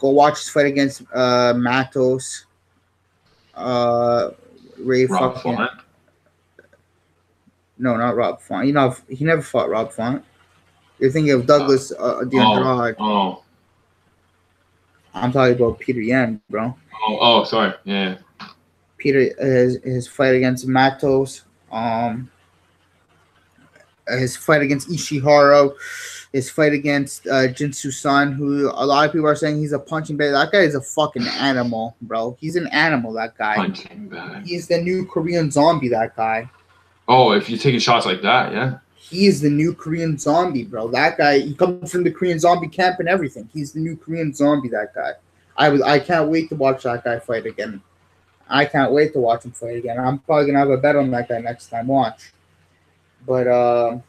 watch his fight against Matos. Ray Rob fucking. Font? No, not Rob Font. He never fought Rob Font. You're thinking of Douglas the Andrade. Oh. I'm talking about Peter Yan, bro. Oh, sorry. Yeah. Peter, his fight against Matos, his fight against Ishihara, his fight against Jinsu San, who a lot of people are saying he's a punching bag. That guy is a fucking animal, bro. He's an animal, that guy. Punching bag. He's the new Korean zombie, that guy. Oh, if you're taking shots like that, yeah. He is the new Korean zombie, bro. That guy, he comes from the Korean zombie camp and everything. He's the new Korean zombie, that guy. I can't wait to watch that guy fight again. I can't wait to watch him fight again. I'm probably gonna have a bet on that guy next time. Watch. But I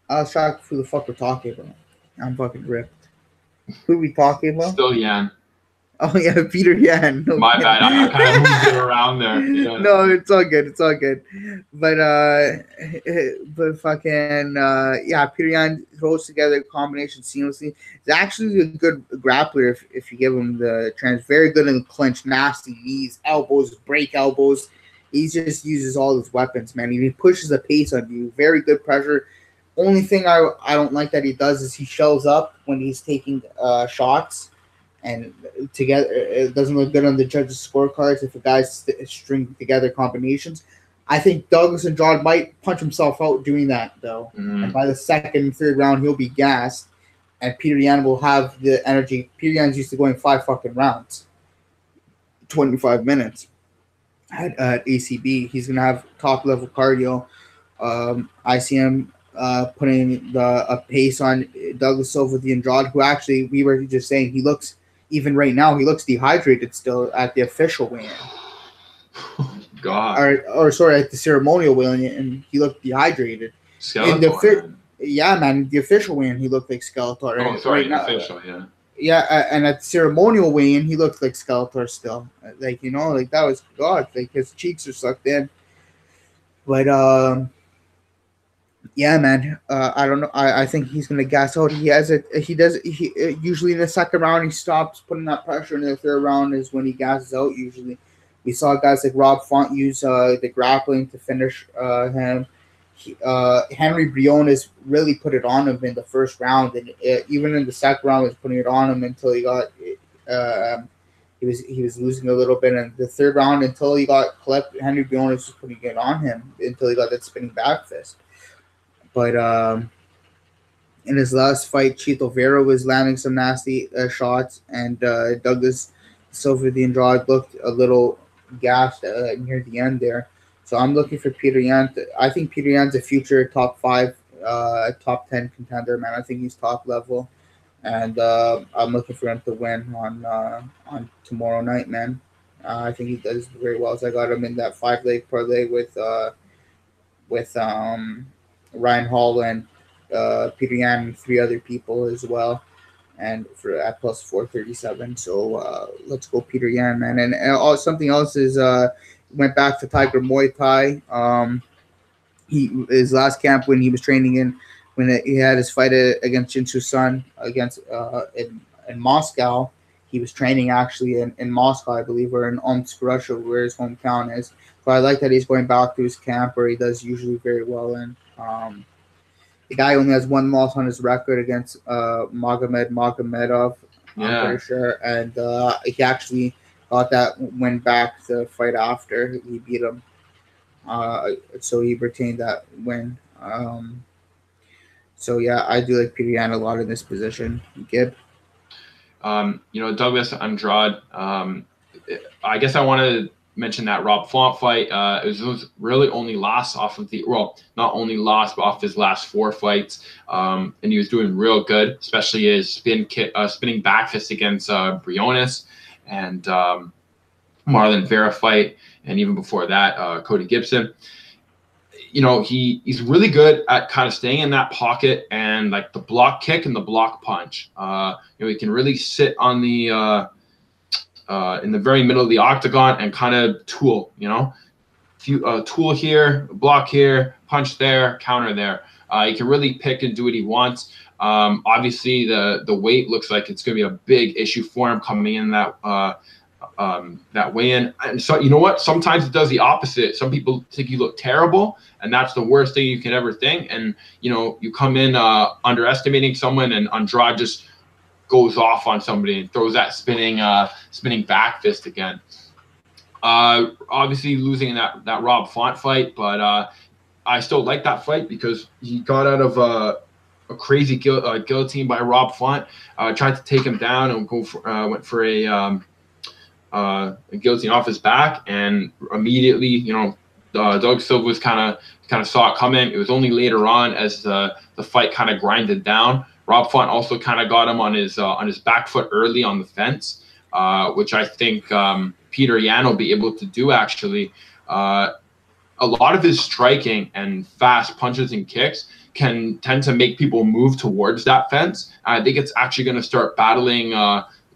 was shocked who the fuck we're talking about. I'm fucking ripped. Who are we talking about? Still Yan. Oh yeah, Peter Yan. No, my bad. I kind of moved it around there. Yeah. No, it's all good. It's all good. But fucking yeah, Peter Yan throws together combination seamlessly. He's actually a good grappler if you give him the chance. Very good in the clinch, nasty knees, elbows, break elbows. He just uses all his weapons, man. He pushes the pace on you. Very good pressure. Only thing I don't like that he does is he shells up when he's taking shots. And together, it doesn't look good on the judges' scorecards if a guy's string together combinations. I think Douglas Andrade might punch himself out doing that though, and by the second, third round, he'll be gassed, and Peter Yan will have the energy. Peter Yan's used to going 5 fucking rounds, 25 minutes at ACB. He's gonna have top level cardio. I see him putting a pace on Douglas Silva, the Andrade, who actually we were just saying he looks, even right now he looks dehydrated still at the official weigh-in. God. Or sorry, at the ceremonial weigh-in, and he looked dehydrated. Skeletor. Yeah, man, the official weigh-in he looked like Skeletor. Oh, sorry, right official, yeah. Yeah, and at the ceremonial weigh-in, he looked like Skeletor still. Like, you know, like that was God. Like his cheeks are sucked in. But yeah, man. I don't know. I think he's gonna gas out. He usually in the second round he stops putting that pressure. In the third round is when he gasses out. Usually, we saw guys like Rob Font use the grappling to finish him. Henry Briones really put it on him in the first round, and even in the second round was putting it on him until he got he was losing a little bit. And the third round, until he got clipped, Henry Briones was putting it on him until he got that spinning back fist. But in his last fight, Chito Vera was landing some nasty shots, and Douglas Silva, the Andrade, looked a little gassed near the end there. So I'm looking for Peter Yan. I think Peter Yan's a future top 5, top 10 contender, man. I think he's top level, and I'm looking for him to win on tomorrow night, man. I think he does very well. So I got him in that 5-leg parlay with Ryan Hall and Peter Yan and 3 other people as well, and for at plus 437. So let's go Peter Yan, man. And something else is went back to Tiger Muay Thai. His last camp when he was training when he had his fight against Jinsu Sun against in Moscow. He was training actually in Moscow, I believe, or in Omsk, Russia, where his hometown is. So I like that he's going back to his camp where he does usually very well in. The guy only has 1 loss on his record against Magomedov, I'm pretty sure, and he actually got that win back the fight after he beat him. So he retained that win. So yeah, I do like Peter Yan a lot in this position. Gib? Douglas Andrade. I guess I want to mention that Rob Font fight. It was really only lost off of not only lost, but off his last 4 fights. And he was doing real good, especially his spinning back fist against Briones and Marlon Vera fight, and even before that, Cody Gibson. He's really good at kind of staying in that pocket and like the block kick and the block punch. He can really sit on the in the very middle of the octagon and kind of tool. Tool here, block here, punch there, counter there. He can really pick and do what he wants. Obviously, the weight looks like it's going to be a big issue for him coming in that weigh-in. And so, you know what? Sometimes it does the opposite. Some people think you look terrible, and that's the worst thing you can ever think. And, you come in underestimating someone, and Andrade just goes off on somebody and throws that spinning back fist again. Obviously losing that Rob Font fight, but I still like that fight because he got out of a crazy guillotine by Rob Font, tried to take him down and went for a guillotine off his back, and immediately, Doug Silva was kind of saw it coming. It was only later on as the fight kind of grinded down. Rob Font also kind of got him on his back foot early on the fence, which I think Peter Yan will be able to do actually. A lot of his striking and fast punches and kicks can tend to make people move towards that fence. I think it's actually going to start battling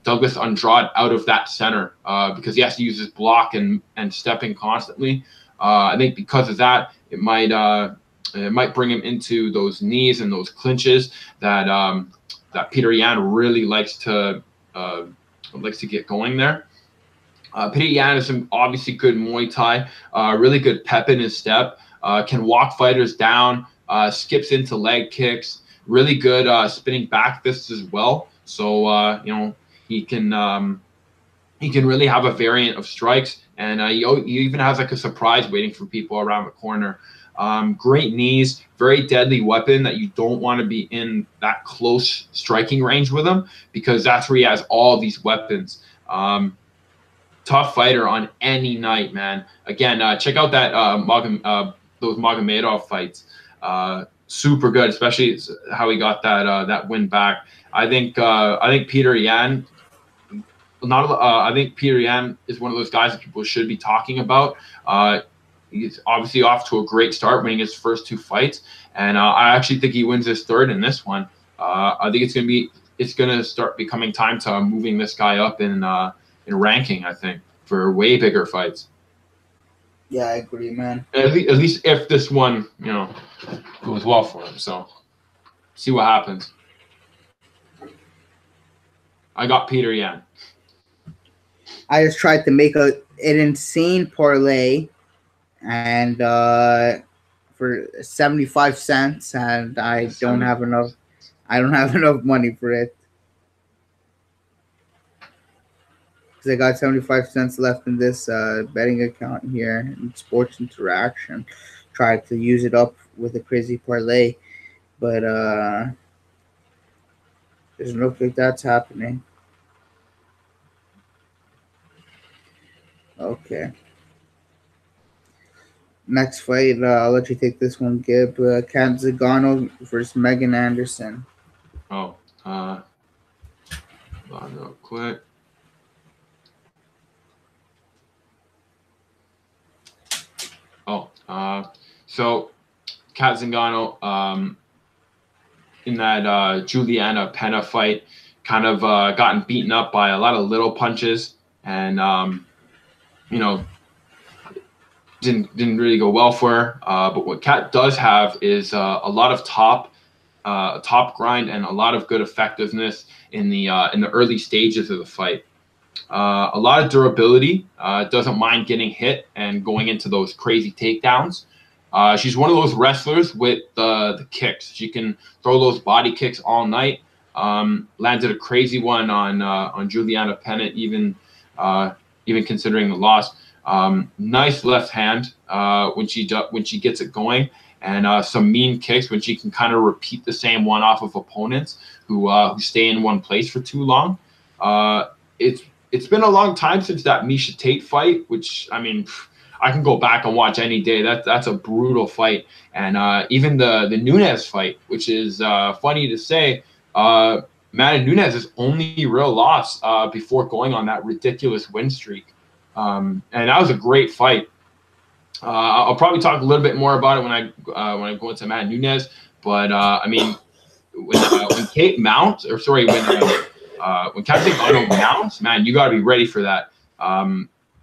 Douglas Andrade out of that center because he has to use his block and stepping constantly. I think because of that, it might bring him into those knees and those clinches that Peter Yan really likes to get going there. Peter Yan is some obviously good Muay Thai, really good pep in his step, can walk fighters down, skips into leg kicks, really good spinning back fists as well. So he can he can really have a variant of strikes, and he even has like a surprise waiting for people around the corner. Great knees, very deadly weapon that you don't want to be in that close striking range with him, because that's where he has all these weapons. Tough fighter on any night, man. Again, check out that those Magomedov fights. Super good, especially how he got that win back. I think Peter Yan. I think Peter Yan is one of those guys that people should be talking about. He's obviously off to a great start, winning his first 2 fights, and I actually think he wins his third in this one. I think it's gonna start becoming time to moving this guy up in ranking. I think for way bigger fights. Yeah, I agree, man. At least if this one, goes well for him. So see what happens. I got Peter Yan. I just tried to make an insane parlay, and for 75 cents, and I don't have enough. I don't have enough money for it, because I got 75 cents left in this betting account here in Sports Interaction. Tried to use it up with a crazy parlay, but doesn't look like that's happening. Okay. Next fight, I'll let you take this one, Gib. Kat Zingano versus Megan Anderson. Oh, hold on real quick. So Kat Zingano, in that Juliana Pena fight, kind of gotten beaten up by a lot of little punches, and didn't really go well for her. But what Kat does have is a lot of top grind and a lot of good effectiveness in the early stages of the fight. A lot of durability. Doesn't mind getting hit and going into those crazy takedowns. She's one of those wrestlers with the kicks. She can throw those body kicks all night. Landed a crazy one on Juliana Pena, even considering the loss. Nice left hand when she gets it going, and some mean kicks when she can kind of repeat the same one off of opponents who stay in one place for too long. It's been a long time since that Miesha Tate fight, which, I mean, I can go back and watch any day. That's a brutal fight. And even the Nunes fight, which is funny to say, Amanda Nunes' only real loss before going on that ridiculous win streak. And that was a great fight. I'll probably talk a little bit more about it when I go into Amanda Nunes. But I mean, when Kate mounts, or sorry, when Kat Zingano mounts, man, you got to be ready for that.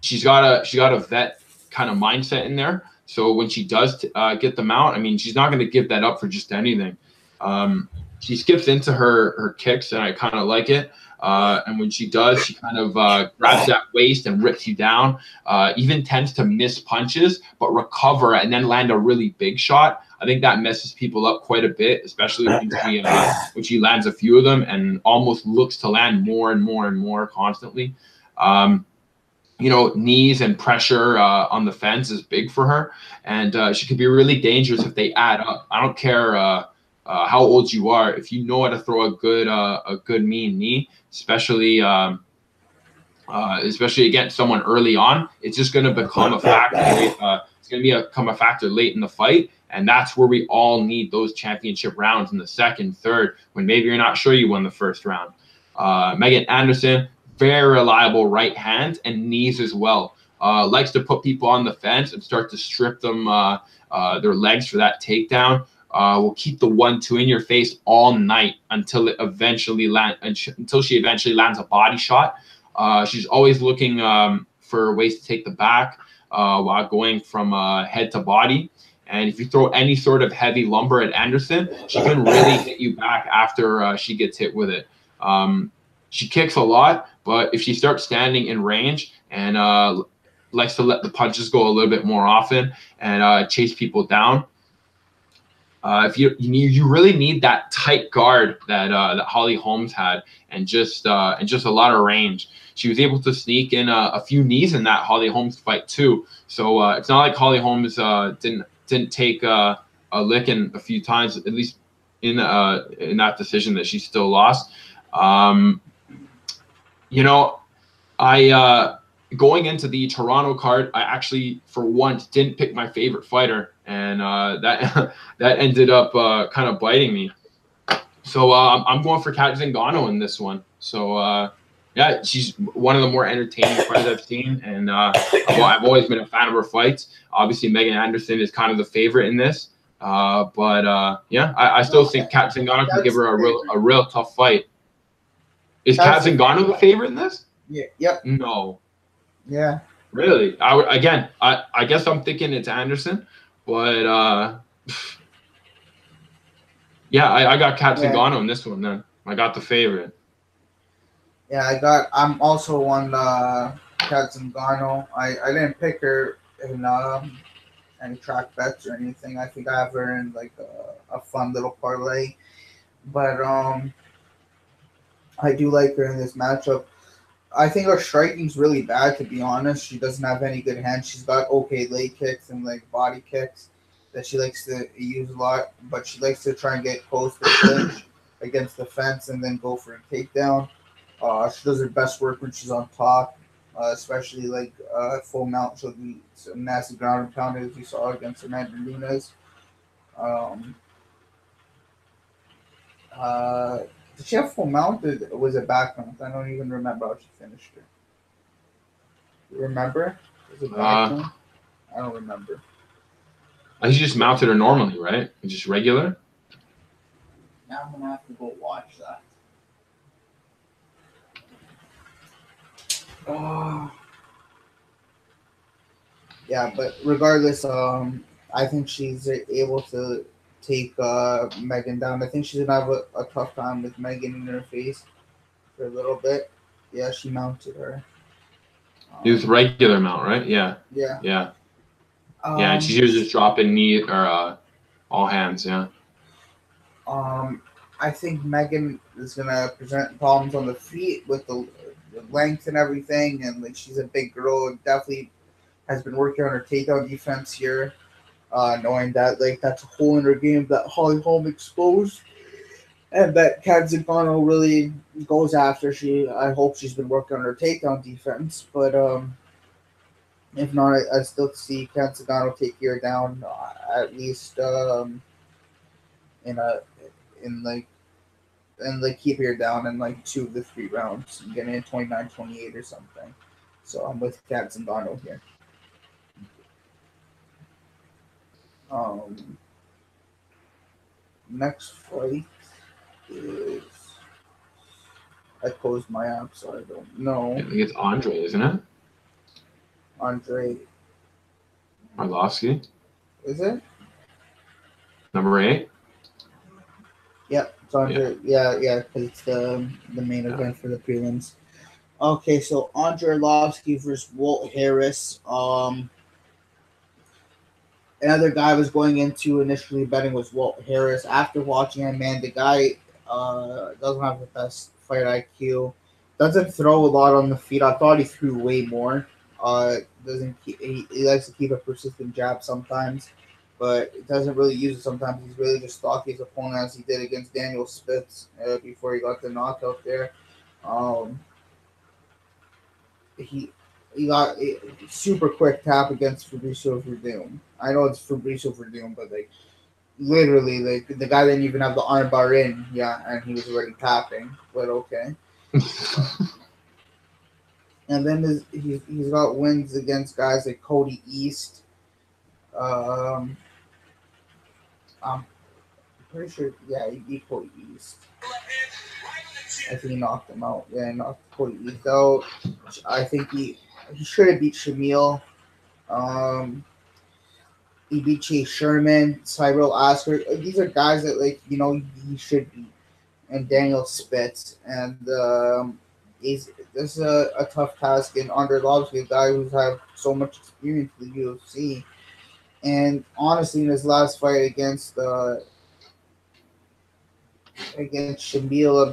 She's got a vet kind of mindset in there. So when she does get the mount, I mean, she's not going to give that up for just anything. She skips into her kicks, and I kind of like it. And when she does, she kind of grabs that waist and rips you down. Even tends to miss punches, but recover and then land a really big shot. I think that messes people up quite a bit, especially when she lands a few of them and almost looks to land more and more and more constantly. Knees and pressure on the fence is big for her, and she can be really dangerous if they add up. I don't care how old you are. If you know how to throw a good mean knee, especially against someone early on, it's just going to become a factor. It's going to become a factor late in the fight. And that's where we all need those championship rounds in the second, third, when maybe you're not sure you won the first round. Megan Anderson, very reliable right hand and knees as well. Likes to put people on the fence and start to strip them their legs for that takedown. Will keep the 1-2 in your face all night until she eventually lands a body shot. She's always looking for ways to take the back while going from head to body. And if you throw any sort of heavy lumber at Anderson, she can really hit you back after she gets hit with it. She kicks a lot, but if she starts standing in range and likes to let the punches go a little bit more often and chase people down, if you really need that tight guard that Holly Holmes had, and just a lot of range. She was able to sneak in a few knees in that Holly Holmes fight too. So it's not like Holly Holmes didn't take a licking a few times, at least in that decision that she still lost. I going into the Toronto card, I actually for once didn't pick my favorite fighter, and that that ended up kind of biting me. So I'm going for Kat Zingano in this one. So yeah, she's one of the more entertaining fighters I've seen, and I've always been a fan of her fights. Obviously, Megan Anderson is kind of the favorite in this, but yeah, I still think Kat Zingano can give her a real tough fight. Is Kat Zingano the favorite in this? Yeah. Yep. No. Yeah. Really? I guess I'm thinking it's Anderson, but yeah, I got Kat Zingano in this one. Then I got the favorite. Yeah, I'm also on Kat Zingano. I didn't pick her in any track bets or anything. I think I have her in like a fun little parlay, but I do like her in this matchup. I think her striking's really bad, to be honest. She doesn't have any good hands. She's got okay leg kicks and like body kicks that she likes to use a lot, but she likes to try and get close to clinch against the fence and then go for a takedown. She does her best work when she's on top, especially like full mount. She'll do some nasty ground and pound as you saw against Amanda Nunes. Did she have full mount or was it back mount? I don't even remember how she finished her. You remember? Was it back mount? I don't remember. I just mounted her normally, right? Just regular? Now I'm going to have to go watch that. Yeah, but regardless, I think she's able to take Megan down. I think she's gonna have a tough time with Megan in her face for a little bit. Yeah, she mounted her. It was regular mount, right? Yeah. Yeah. Yeah. Yeah, and she's just dropping knee or all hands. Yeah. I think Megan is gonna present problems on the feet with the length and everything, and like she's a big girl and definitely has been working on her takedown defense here. Knowing that like that's a hole in her game that Holly Holm exposed, and that Kat Zingano really goes after. I hope she's been working on her takedown defense, but if not, I still see Kat Zingano take her down at least in keep her down in like 2 to 3 rounds, getting in 29-28 or something. So I'm with Kat Zingano here. Next fight is I closed my app, so I don't know. I think it's Andre, isn't it? Andre Arlovsky. Is it? Number 8. Yep, it's Andre. Yeah, because it's the main event for the prelims. Okay, so Andre Arlovsky versus Walt Harris. Another guy I was going into initially betting was Walt Harris. After watching him, man, the guy doesn't have the best fight IQ. Doesn't throw a lot on the feet. I thought he threw way more. He likes to keep a persistent jab sometimes, but it doesn't really use it sometimes. He's really just stalking his opponent as he did against Daniel Spitz before he got the knockout there. He got a super quick tap against Fabrizio Verdum. I know it's Fabrizio Verdum, but like literally, like the guy didn't even have the armbar in, and he was already tapping. But okay. And then he's got wins against guys like Cody East. I'm pretty sure, he beat Cody East. I think he knocked him out. Yeah, he knocked Cody East out. I think he should have beat Shamil. He beat Chase Sherman, Cyril Oscar. These are guys that he should beat. And Daniel Spitz. And this is a tough task. And Andre Arlovsky, a guy who's had so much experience with the UFC. And honestly, in his last fight against Shamil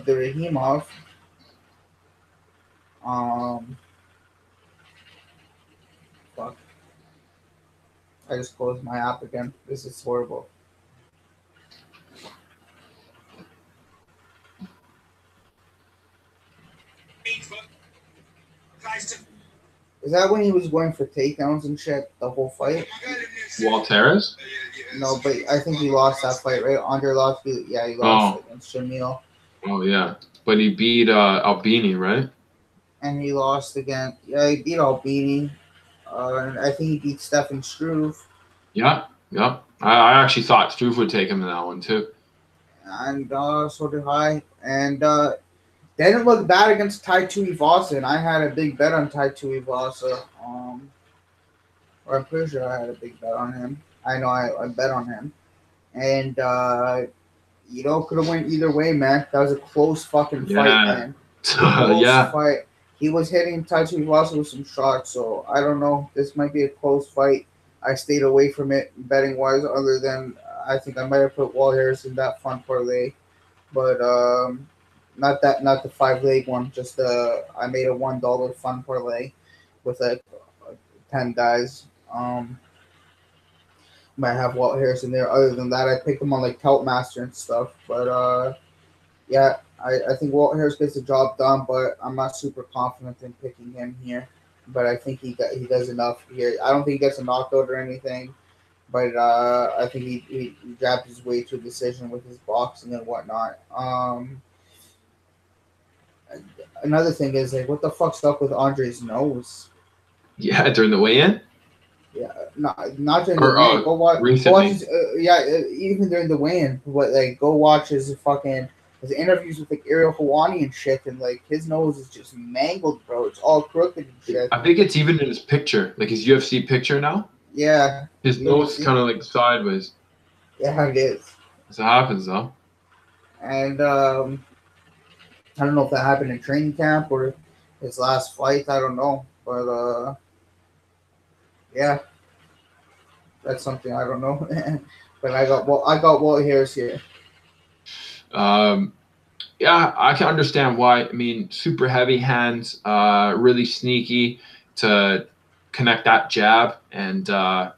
Abdurrahimov, um, fuck, I just closed my app again. This is horrible. Is that when he was going for takedowns and shit the whole fight? Walt Harris? No, but I think he lost that fight, right? Andre lost. Yeah, he lost against Shamil. Oh yeah, but he beat Albini, right? And he lost again. Yeah, he beat Albini. And I think he beat Stefan Struve. Yeah. I actually thought Struve would take him in that one too. And so did I. And they didn't look bad against Tai Tuivasa, and I had a big bet on Tai Tuivasa. Or I'm pretty sure I had a big bet on him. I know I bet on him. And, could have went either way, man. That was a close fucking fight, man. Close fight. He was hitting Tai Tuivasa with some shots, so I don't know. This might be a close fight. I stayed away from it betting-wise, other than I think I might have put Walt Harris in that fun parlay. But, not the 5-leg one. Just I made a $1 fun parlay with 10 guys. Might have Walt Harris in there. Other than that, I picked him on like Master and stuff. But yeah, I think Walt Harris gets the job done, but I'm not super confident in picking him here. But I think he does enough here. I don't think he gets a knockout or anything, but I think he grabbed his way to a decision with his boxing and whatnot. Another thing is like, what the fuck's up with Andre's nose? Yeah, during the weigh-in. Yeah, not during the weigh-in. Go watch his, even during the weigh-in. But like, go watch his interviews with like Ariel Helwani and shit, and like his nose is just mangled, bro. It's all crooked and shit. I think it's even in his picture, like his UFC picture now. Yeah. His nose is kind of like sideways. Yeah, it is. So it happens though. And I don't know if that happened in training camp or his last fight. I don't know, but yeah, that's something I don't know. But I got Walt Harris here. Yeah, I can understand why. I mean, super heavy hands, really sneaky to connect that jab, and I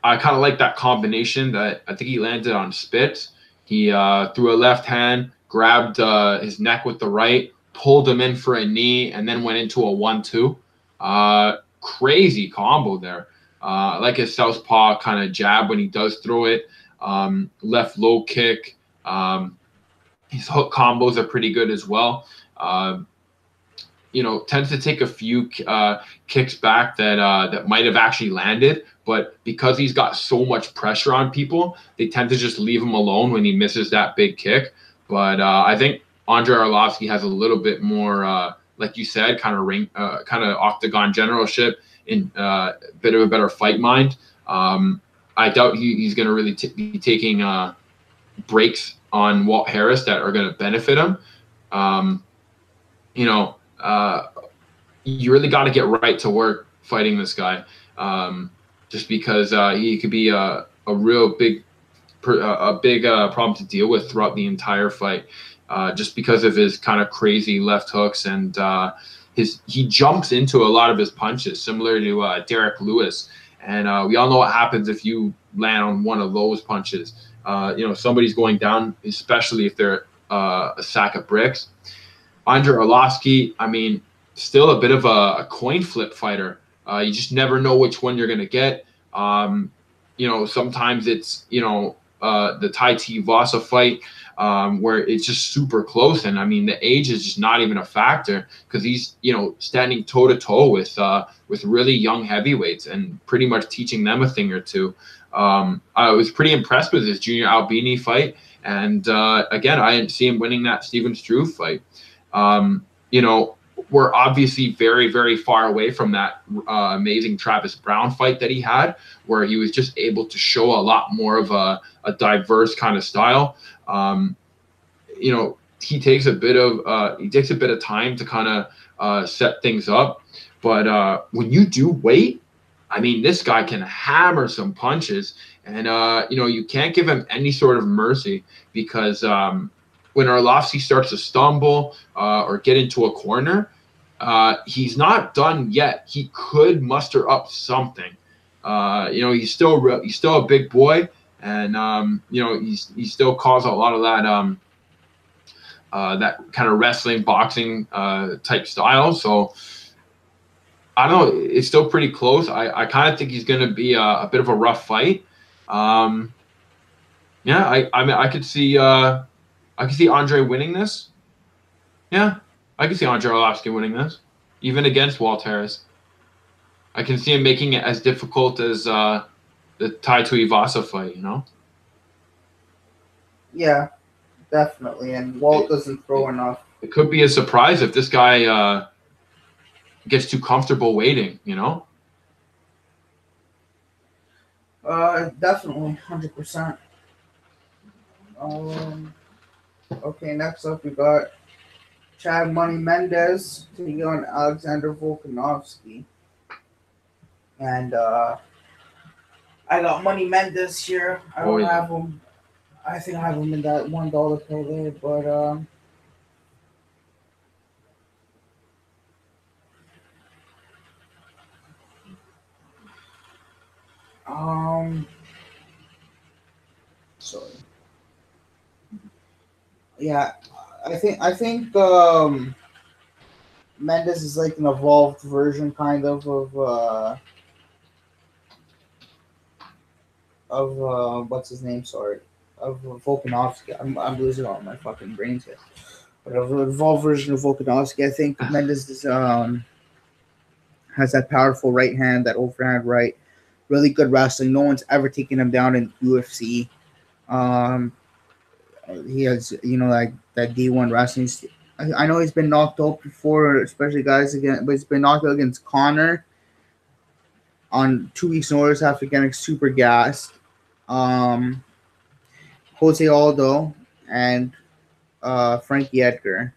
kind of like that combination that I think he landed on Spitz. He threw a left hand, grabbed his neck with the right, pulled him in for a knee, and then went into a 1-2. Crazy combo there. Like his southpaw kind of jab when he does throw it. Left low kick. His hook combos are pretty good as well. Tends to take a few kicks back that might have actually landed, but because he's got so much pressure on people, they tend to just leave him alone when he misses that big kick. But I think Andre Arlovski has a little bit more, like you said, kind of octagon generalship, in a bit of a better fight mind. I doubt he's going to really be taking breaks on Walt Harris that are going to benefit him. You really got to get right to work fighting this guy, just because he could be a real big problem to deal with throughout the entire fight, just because of his kind of crazy left hooks, and he jumps into a lot of his punches, similar to Derek Lewis. And we all know what happens if you land on one of those punches. Somebody's going down, especially if they're a sack of bricks. Andre Arlovski, I mean, still a bit of a coin flip fighter. You just never know which one you're going to get. Sometimes it's, the Tai Tuivasa fight where it's just super close. And I mean, the age is just not even a factor because he's, standing toe to toe with really young heavyweights and pretty much teaching them a thing or two. I was pretty impressed with his Junior Albini fight. And again, I didn't see him winning that Stephen Struve fight. We're obviously very, very far away from that amazing Travis Brown fight that he had, where he was just able to show a lot more of a diverse kind of style. He takes a bit of time to kind of set things up, but when you do wait, I mean, this guy can hammer some punches, and you can't give him any sort of mercy because when Arlovsky starts to stumble or get into a corner, he's not done yet. He could muster up something. He's still a big boy, and he still calls a lot of that kind of wrestling, boxing type style. So I don't know. It's still pretty close. I kind of think he's going to be a bit of a rough fight. Yeah, I mean, I could see Andre winning this. Yeah, I could see Andre Arlovsky winning this, even against Walt Harris. I can see him making it as difficult as the Tai Tuivasa fight. Yeah, definitely. And Walt doesn't throw enough. It could be a surprise if this guy gets too comfortable waiting. Definitely, 100%. Okay, next up we got Chad Money Mendez taking on Alexander Volkanovski. And I got Money Mendez here. I don't have him. I think I have him in that $1 parlay, but sorry. Yeah, I think Mendes is like an evolved version, kind of what's his name? Sorry, of Volkanovski. I'm losing all my fucking brains here. But of an evolved version of Volkanovski, I think Mendes is has that powerful right hand, that overhand right, really good wrestling. No one's ever taken him down in UFC. He has, like that D1 wrestling. I know he's been knocked out before, especially guys again, but he's been knocked out against Connor on 2 weeks' notice after getting super gassed. Jose Aldo and Frankie Edgar.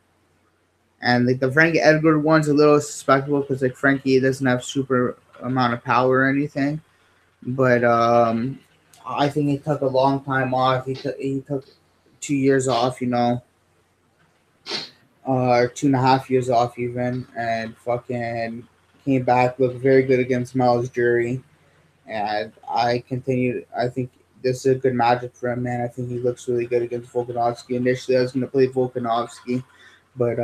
And like the Frankie Edgar one's a little suspectable because like Frankie doesn't have super amount of power or anything. But I think he took a long time off. He took 2 years off, or 2.5 years off even, and fucking came back, looked very good against Miles Jury. And I think this is a good matchup for him, man. I think he looks really good against Volkanovski. Initially, I was going to play Volkanovski, but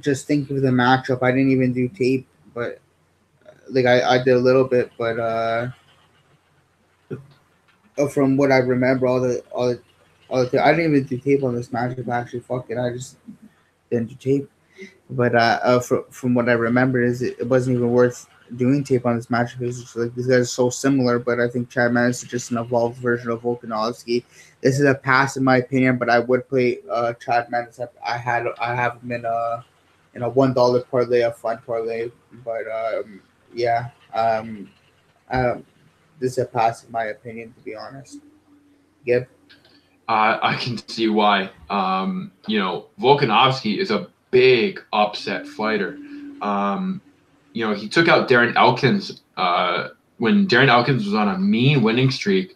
just think of the matchup. I didn't even do tape, but like I did a little bit, but from what I remember, all the I didn't even do tape on this matchup. Actually, fuck it, I just didn't do tape. But from what I remember, is it wasn't even worth doing tape on this matchup. It was just like these guys are so similar, but I think Chad Mendes is just an evolved version of Volkanovski. This is a pass in my opinion, but I would play Chad Mendes. I have him in a $1 parlay, a fun parlay, but yeah, this is a pass in my opinion, to be honest. Gib? I can see why. Volkanovski is a big upset fighter. He took out Darren Elkins when Darren Elkins was on a mean winning streak,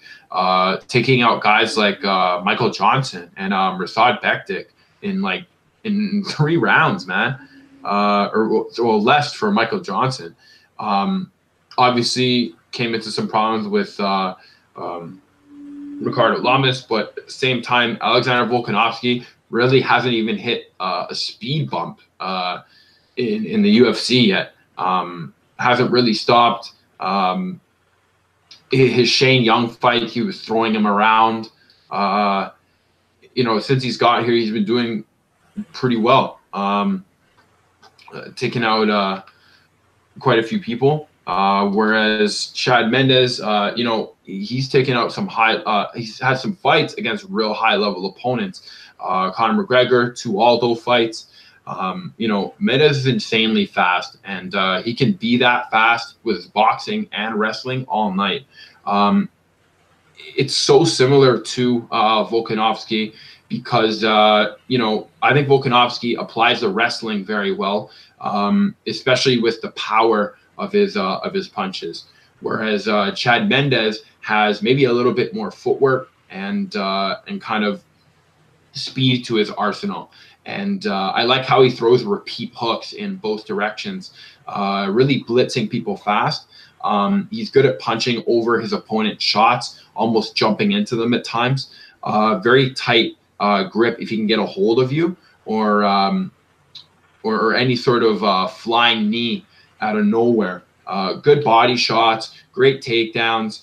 taking out guys like Michael Johnson and Rasad Bektik in 3 rounds, man, or less for Michael Johnson. Obviously, came into some problems with Ricardo Lamas, but at the same time, Alexander Volkanovski really hasn't even hit a speed bump in the UFC yet. Hasn't really stopped. His Shane Young fight, he was throwing him around. Since he's got here, he's been doing pretty well, taking out quite a few people. Whereas Chad Mendes, he's taken out some he's had some fights against real high level opponents. Conor McGregor, 2 Aldo fights. Mendes is insanely fast, and he can be that fast with his boxing and wrestling all night. It's so similar to Volkanovski because, I think Volkanovski applies the wrestling very well, especially with the power of his punches. Whereas Chad Mendes has maybe a little bit more footwork and kind of speed to his arsenal. And I like how he throws repeat hooks in both directions, really blitzing people fast. He's good at punching over his opponent's shots, almost jumping into them at times. Very tight grip if he can get a hold of you, or any sort of flying knee out of nowhere. Good body shots, great takedowns.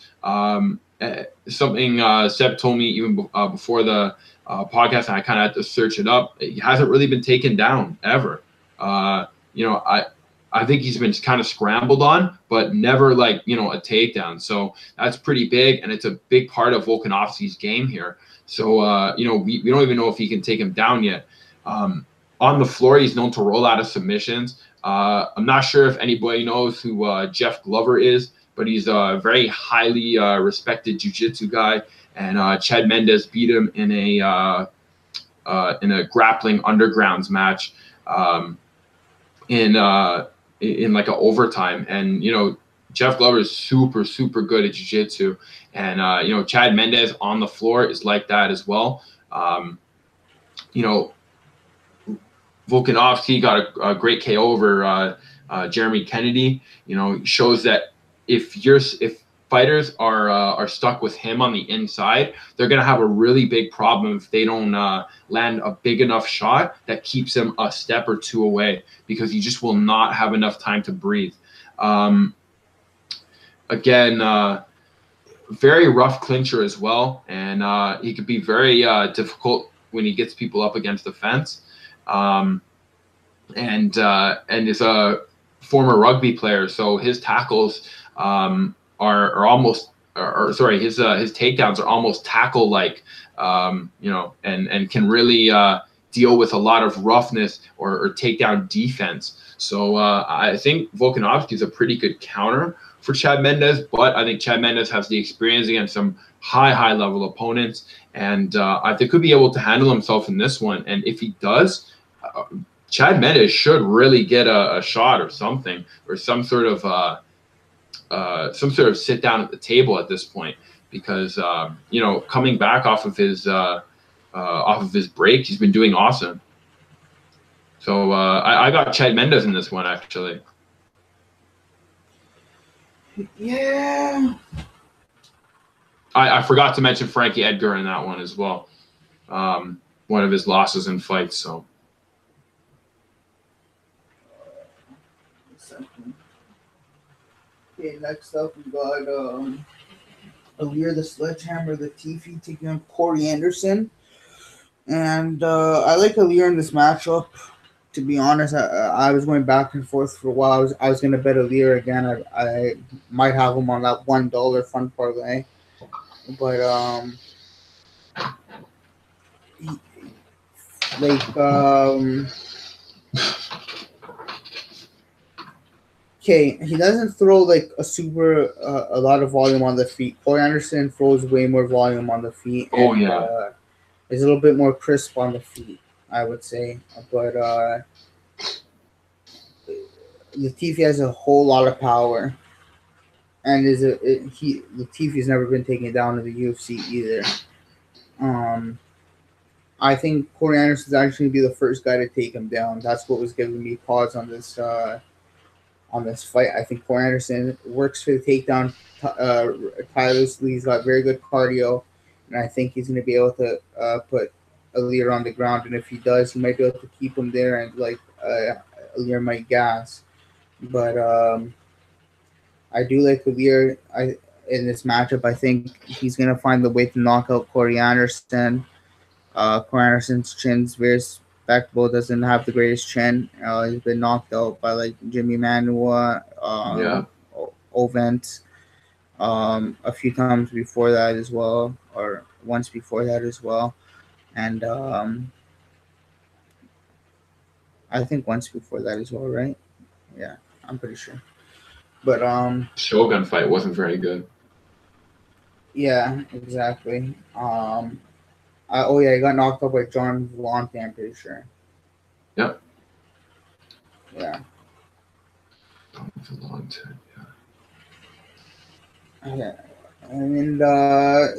Something Seb told me even before the podcast, and I kind of had to search it up. He hasn't really been taken down ever. I think he's been kind of scrambled on, but never like, a takedown. So that's pretty big, and it's a big part of Volkanovski's game here. So, we don't even know if he can take him down yet. On the floor, he's known to roll out of submissions. I'm not sure if anybody knows who Jeff Glover is, but he's a very highly respected jiu-jitsu guy. And Chad Mendes beat him in a grappling undergrounds match in like an overtime. And Jeff Glover is super, super good at jiu-jitsu, and Chad Mendes on the floor is like that as well. Volkanovski got a great KO over Jeremy Kennedy. Shows that if fighters are stuck with him on the inside, they're going to have a really big problem if they don't land a big enough shot that keeps him a step or two away, because he just will not have enough time to breathe. Again, very rough clincher as well, and he could be very difficult when he gets people up against the fence. And is a former rugby player, so his tackles are almost, sorry, his takedowns are almost tackle like, and can really deal with a lot of roughness or takedown defense. So I think Volkanovski is a pretty good counter for Chad Mendes, but I think Chad Mendes has the experience against some high level opponents, and I think could be able to handle himself in this one. And if he does, Chad Mendes should really get a shot or something, or some sort of sit down at the table at this point, because coming back off of his break, he's been doing awesome. So I got Chad Mendes in this one, actually. Yeah. I forgot to mention Frankie Edgar in that one as well. One of his losses in fights. So. Okay, next up we got Alir the Sledgehammer Latifi taking on Corey Anderson. And I like Alir in this matchup. To be honest, I was going back and forth for a while. I was going to bet Alir again. I might have him on that $1 fun parlay. But okay, he doesn't throw like a lot of volume on the feet. Corey Anderson throws way more volume on the feet. Oh, yeah. Is a little bit more crisp on the feet, I would say. But Latifi has a whole lot of power, and Latifi's never been taken down in the UFC either. I think Corey Anderson is actually going to be the first guy to take him down. That's what was giving me pause on this fight. I think Corey Anderson works for the takedown tirelessly. He's got very good cardio, and I think he's going to be able to put Alir on the ground. And if he does, he might be able to keep him there, and Alir might gas. But I do like Alir in this matchup. I think he's going to find the way to knock out Corey Anderson. Corey Anderson's chin's very respectable, doesn't have the greatest chin. He's been knocked out by like Jimmy Manua, Ovent, a few times before that as well, or once before that as well. And I think once before that as well, right? Yeah, I'm pretty sure. But Shogun fight wasn't very good. Yeah, exactly. He got knocked out by John Vellante, I'm pretty sure. Yep. Yeah. With a long time, Yeah. And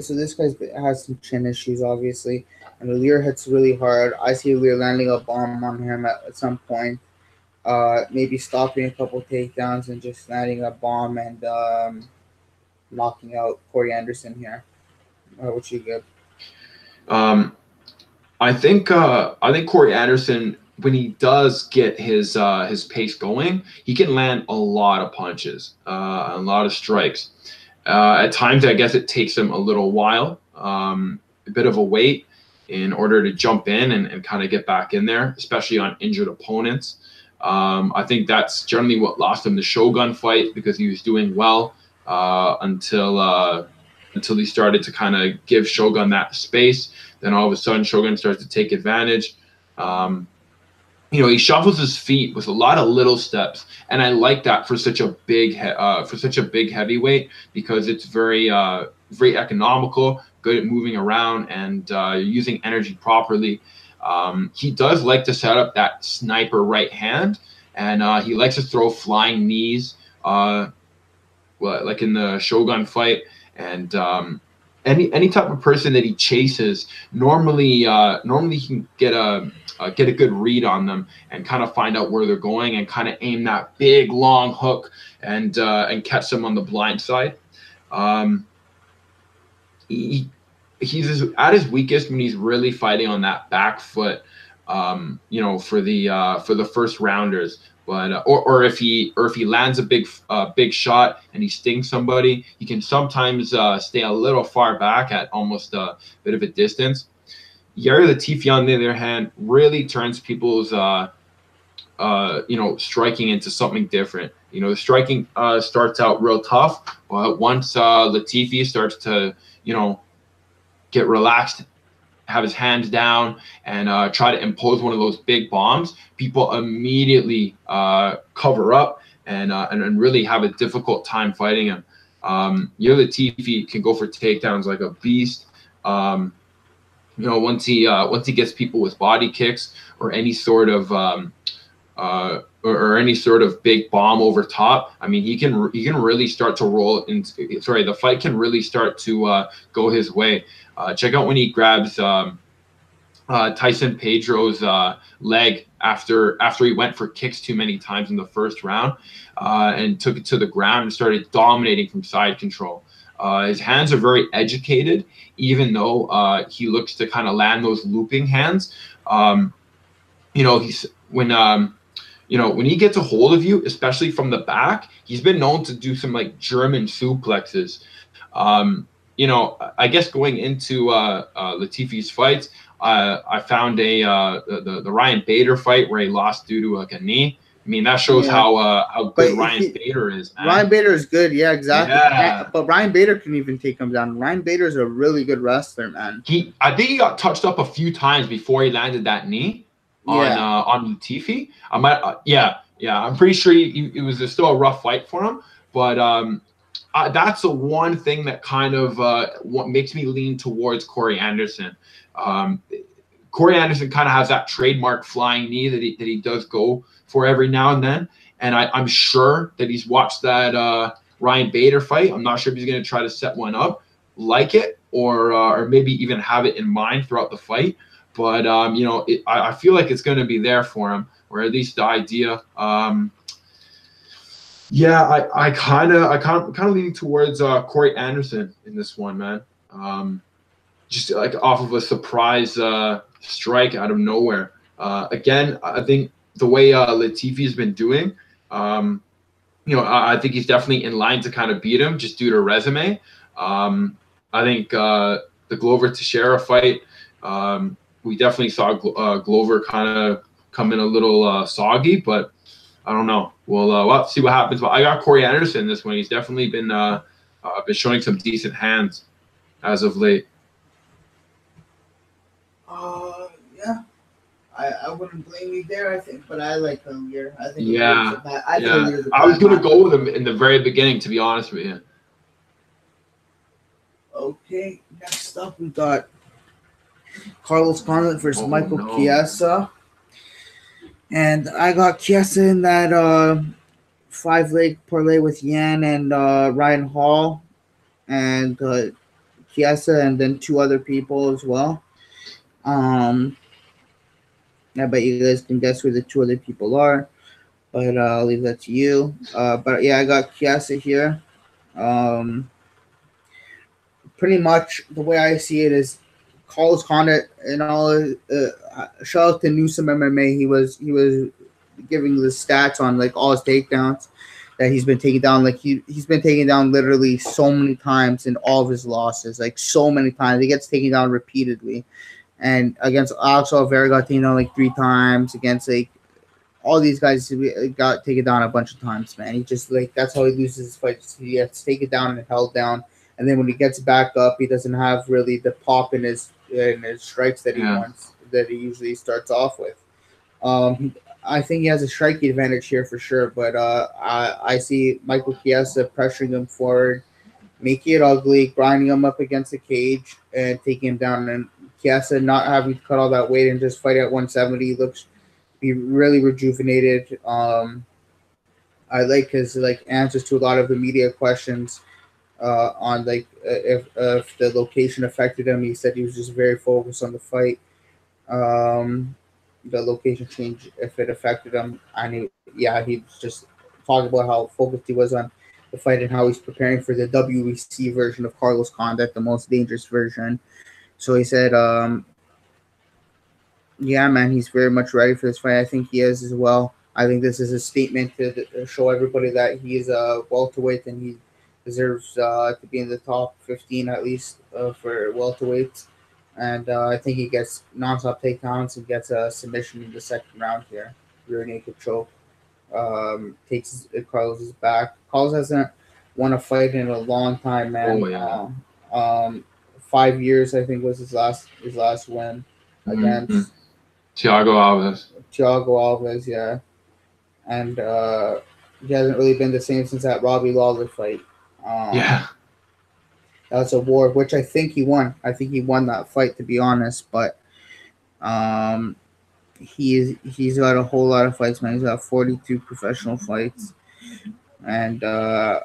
so this guy has some chin issues, obviously, and Alir hits really hard. I see Alir landing a bomb on him at some point, maybe stopping a couple takedowns and just landing a bomb and knocking out Corey Anderson here. What you give? I think Corey Anderson, when he does get his pace going, he can land a lot of punches, a lot of strikes. At times, I guess it takes him a little while, a bit of a wait in order to jump in and kind of get back in there, especially on injured opponents. I think that's generally what lost him the Shogun fight, because he was doing well until he started to kind of give Shogun that space. Then all of a sudden, Shogun starts to take advantage. He shuffles his feet with a lot of little steps, and I like that for such a big heavyweight, because it's very economical, good at moving around and using energy properly. He does like to set up that sniper right hand, and he likes to throw flying knees, like in the Shogun fight, and any type of person that he chases, normally he can get a good read on them and kind of find out where they're going and kind of aim that big long hook and catch them on the blind side. He's at his weakest when he's really fighting on that back foot, for the first rounders. But or if he lands a big shot and he stings somebody, he can sometimes stay a little far back at almost a bit of a distance. Yair Latifi, on the other hand, really turns people's striking into something different. The striking starts out real tough, but once Latifi starts to get relaxed, have his hands down, and try to impose one of those big bombs, people immediately cover up and really have a difficult time fighting him. Yair Latifi can go for takedowns like a beast. Once he gets people with body kicks or any sort of any sort of big bomb over top, I mean, he can really start to roll into. Sorry, the fight can really start to go his way. Check out when he grabs Tyson Pedro's leg after he went for kicks too many times in the first round, and took it to the ground and started dominating from side control. His hands are very educated, even though he looks to kind of land those looping hands. He's when he gets a hold of you, especially from the back, he's been known to do some like German suplexes. I guess going into Latifi's fights, I found the Ryan Bader fight where he lost due to like a knee. I mean, that shows how good Ryan Bader is, man. Ryan Bader is good, yeah, exactly. Yeah. But Ryan Bader can even take him down. Ryan Bader is a really good wrestler, man. I think he got touched up a few times before he landed that knee on Latifi. I'm pretty sure it was still a rough fight for him, but that's the one thing that kind of what makes me lean towards Corey Anderson. Corey Anderson kind of has that trademark flying knee that he does go for every now and then, and I'm sure that he's watched that Ryan Bader fight. I'm not sure if he's going to try to set one up like it, or maybe even have it in mind throughout the fight. But I feel like it's going to be there for him, or at least the idea. I kind of leaning towards Corey Anderson in this one, man. Just like off of a surprise strike out of nowhere. Again, I think the way Latifi has been doing, I think he's definitely in line to kind of beat him just due to resume. I think the Glover Teixeira fight, we definitely saw Glover kind of come in a little soggy, but I don't know. We'll have to see what happens. But I got Corey Anderson this one. He's definitely been showing some decent hands as of late. Yeah. I wouldn't blame you there, I think, but I like Alir. I think I was going to go with him in the very beginning, to be honest with you. Okay, next up we got Carlos Condit versus Michael Chiesa. And I got Chiesa in that 5 leg parlay with Yan and Ryan Hall and Chiesa, and then two other people as well. Um, I bet you guys can guess who the two other people are, but I'll leave that to you. But yeah, I got Chiesa here. Um, Pretty much the way I see it is Carlos Condit and all. Shout out to Newsome MMA. He was giving the stats on like all his takedowns that he's been taking down. Like he's been taken down literally so many times in all of his losses. Like so many times he gets taken down repeatedly. And against Alex Oliveira got taken down like 3 times. Against like all these guys got taken down a bunch of times, man. He just like that's how he loses his fights. He gets taken down and held down, and then when he gets back up, he doesn't have really the pop in his strikes that he wants that he usually starts off with. I think he has a striking advantage here for sure, but I see Michael Chiesa pressuring him forward, making it ugly, grinding him up against the cage, and taking him down. And Chiesa not having to cut all that weight and just fight at 170 looks be really rejuvenated. I like his like answers to a lot of the media questions on like if the location affected him. He said he was just very focused on the fight. Um, the location change if it affected him, and he just talked about how focused he was on the fight and how he's preparing for the WEC version of Carlos Condit, the most dangerous version. So he said, yeah, man, he's very much ready for this fight. I think he is as well. I think this is a statement to show everybody that he's a welterweight and he deserves to be in the top 15 at least for welterweights. And I think he gets non-stop takedowns and gets a submission in the second round here. Rear naked choke. Takes Carlos's back. Carlos hasn't won a fight in a long time, man. Oh yeah. 5 years I think was his last win against Thiago Alves, yeah. And he hasn't really been the same since that Robbie Lawler fight. Yeah. That's a war, which I think he won. I think he won that fight, to be honest. But he's got a whole lot of fights, man. He's got 42 professional fights, and I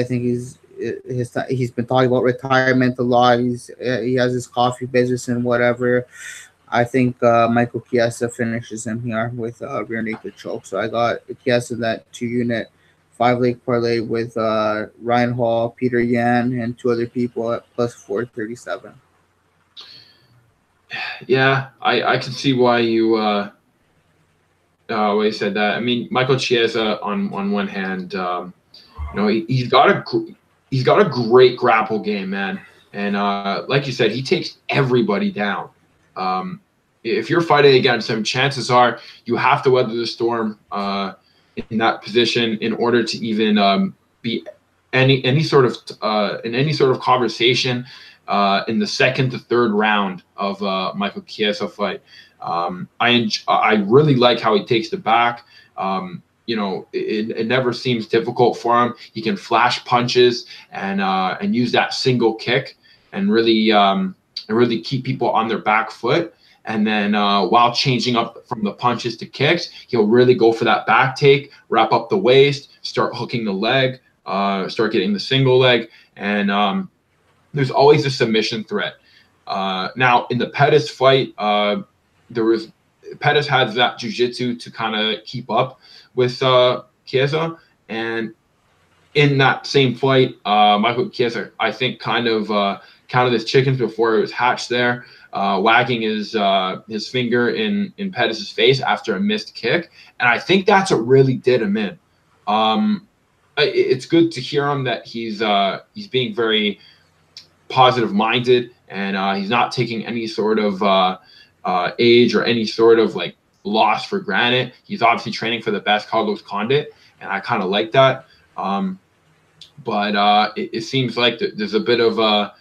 think he's been talking about retirement a lot. He has his coffee business and whatever. I think Michael Chiesa finishes him here with rear naked choke. So I got Chiesa that 2-unit 5 leg parlay with Ryan Hall, Peter Yan, and two other people at plus 437. Yeah, I can see why you said that. I mean, Michael Chiesa on one hand, he's got a great grapple game, man, and like you said, he takes everybody down. If you're fighting against him, chances are you have to weather the storm in that position in order to even be any sort of in any sort of conversation in the second to third round of Michael Chiesa fight. I really like how he takes the back. It never seems difficult for him. He can flash punches and use that single kick and really keep people on their back foot. And then while changing up from the punches to kicks, he'll really go for that back take, wrap up the waist, start hooking the leg, start getting the single leg. And there's always a submission threat. Now, in the Pettis fight, Pettis had that jiu-jitsu to kind of keep up with Chiesa. And in that same fight, Michael Chiesa, I think, kind of counted his chickens before it was hatched there, wagging his finger in Pettis' face after a missed kick. And I think that's what really did him in. It's good to hear him that he's being very positive minded and he's not taking any sort of age or any sort of like loss for granted. He's obviously training for the best Carlos Condit, and I kind of like that. But it seems like there's a bit of a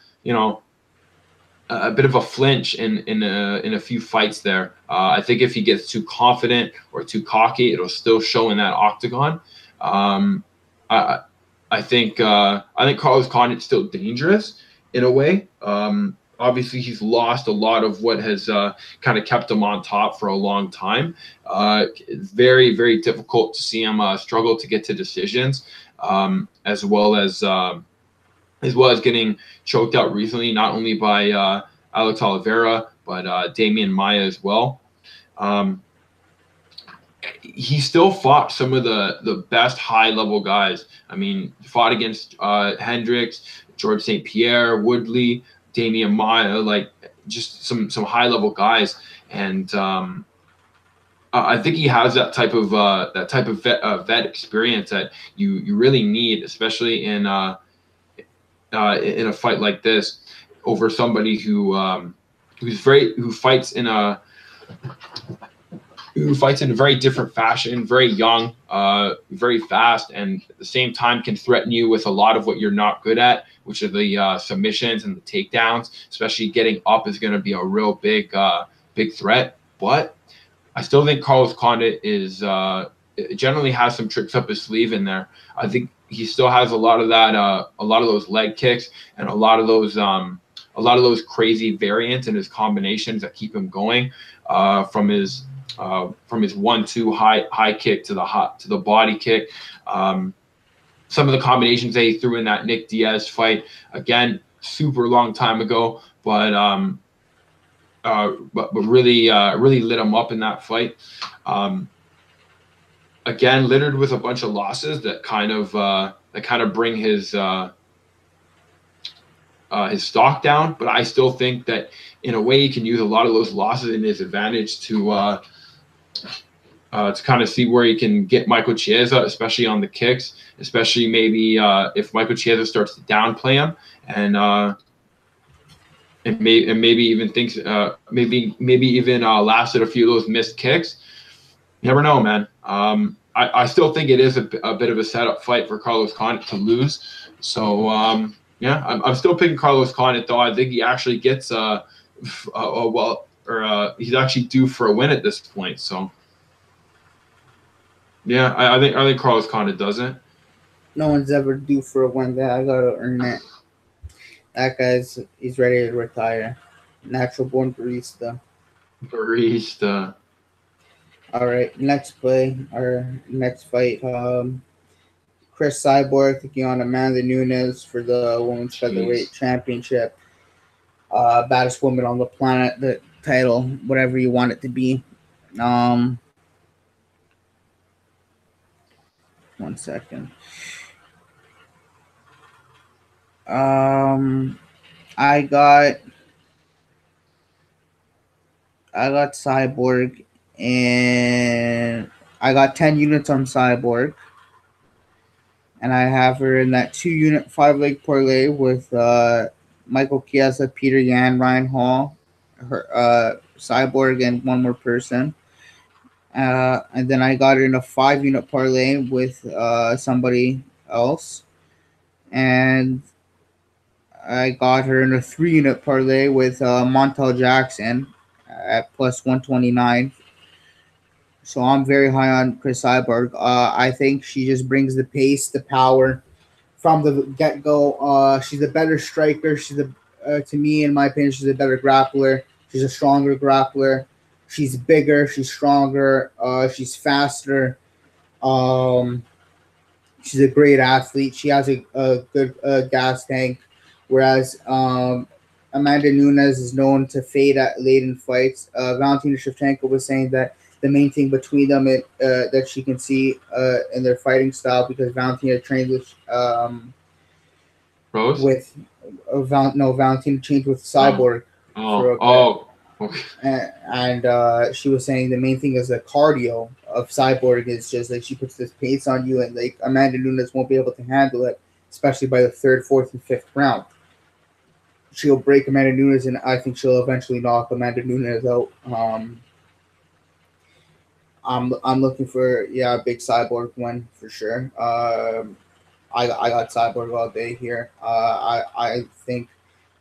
bit of a flinch in a few fights there. I think if he gets too confident or too cocky, it'll still show in that octagon. I think Carlos Condit's still dangerous in a way. Obviously, he's lost a lot of what has kind of kept him on top for a long time. It's very, very difficult to see him struggle to get to decisions, as well as getting choked out recently, not only by Alex Oliveira but Damian Maia as well. Um, he still fought some of the best high level guys. I mean, fought against Hendricks, George St. Pierre, Woodley, Damian Maia, like just some high level guys. And I think he has that type of vet experience that you really need, especially in a fight like this, over somebody who fights in a very different fashion, very young, very fast, and at the same time can threaten you with a lot of what you're not good at, which are the submissions and the takedowns. Especially getting up is going to be a real big threat. But I still think Carlos Condit generally has some tricks up his sleeve in there. I think he still has a lot of those leg kicks and a lot of those crazy variants in his combinations that keep him going, from his 1-2 high kick to the body kick. Some of the combinations that he threw in that Nick Diaz fight, again, super long time ago, but really lit him up in that fight. Again, littered with a bunch of losses that kind of bring his stock down. But I still think that in a way he can use a lot of those losses in his advantage to kind of see where he can get Michael Chiesa, especially on the kicks, especially maybe if Michael Chiesa starts to downplay him and maybe even thinks maybe even lasted a few of those missed kicks. You never know, man. I still think it is a bit of a setup fight for Carlos Condit to lose. So yeah, I'm still picking Carlos Condit, though. I think he actually gets he's actually due for a win at this point. So yeah, I think Carlos Condit does it. No one's ever due for a win. That I gotta earn it. That he's ready to retire. Natural born barista. Barista. All right, next play, our next fight. Chris Cyborg taking on Amanda Nunes for the women's featherweight championship. Baddest woman on the planet, the title, whatever you want it to be. 1 second. I got Cyborg, and I got 10 units on Cyborg, and I have her in that 2-unit 5-leg parlay with Michael Chiesa, Peter Yan, Ryan Hall, her Cyborg, and one more person. And then I got her in a 5-unit parlay with somebody else, and I got her in a 3-unit parlay with Montel Jackson at plus 129. So I'm very high on Chris Cyborg. I think she just brings the pace, the power from the get-go. She's a better striker. To me, in my opinion, she's a better grappler. She's a stronger grappler. She's bigger. She's stronger. She's faster. She's a great athlete. She has a good gas tank. Whereas Amanda Nunes is known to fade late in fights. Valentina Shevchenko was saying that the main thing between them that she can see in their fighting style, because Valentina trained with Rose? Valentina trained with Cyborg. Okay. And she was saying the main thing is the cardio of Cyborg is just like she puts this pace on you, and like Amanda Nunes won't be able to handle it, especially by the 3rd, 4th, and 5th round. She'll break Amanda Nunes, and I think she'll eventually knock Amanda Nunes out. I'm looking for a big Cyborg win for sure. I got Cyborg all day here. I think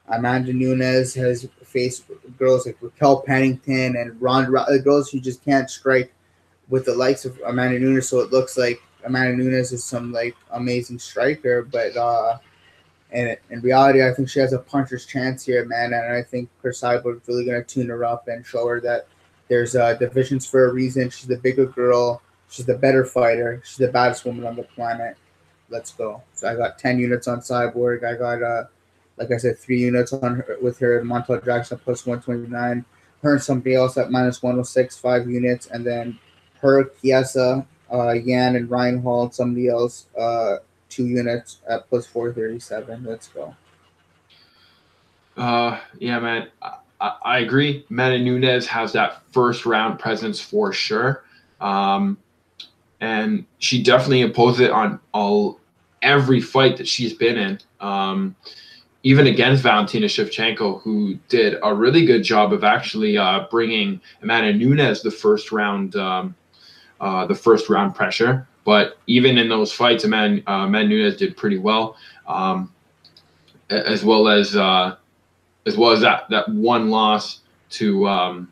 Amanda Nunes has faced girls like Raquel Pennington and Ronda, girls who just can't strike with the likes of Amanda Nunes. So it looks like Amanda Nunes is some like amazing striker, but And in reality, I think she has a puncher's chance here, man. And I think Chris Cyborg's really going to tune her up and show her that there's divisions for a reason. She's the bigger girl. She's the better fighter. She's the baddest woman on the planet. Let's go. So I got 10 units on Cyborg. I got, like I said, 3 units on her with her and Montel Jackson plus 129. Her and somebody else at minus 106, 5 units. And then her, Kiesa, Yan, and Ryan Hall, and somebody else, 2 units at plus 437. Let's go. Yeah, man, I agree. Amanda Nunes has that first round presence for sure. And she definitely imposed it on every fight that she's been in. Even against Valentina Shevchenko, who did a really good job of actually bringing Amanda Nunes the first round pressure. But even in those fights, Amanda Nunes did pretty well, as well as that one loss to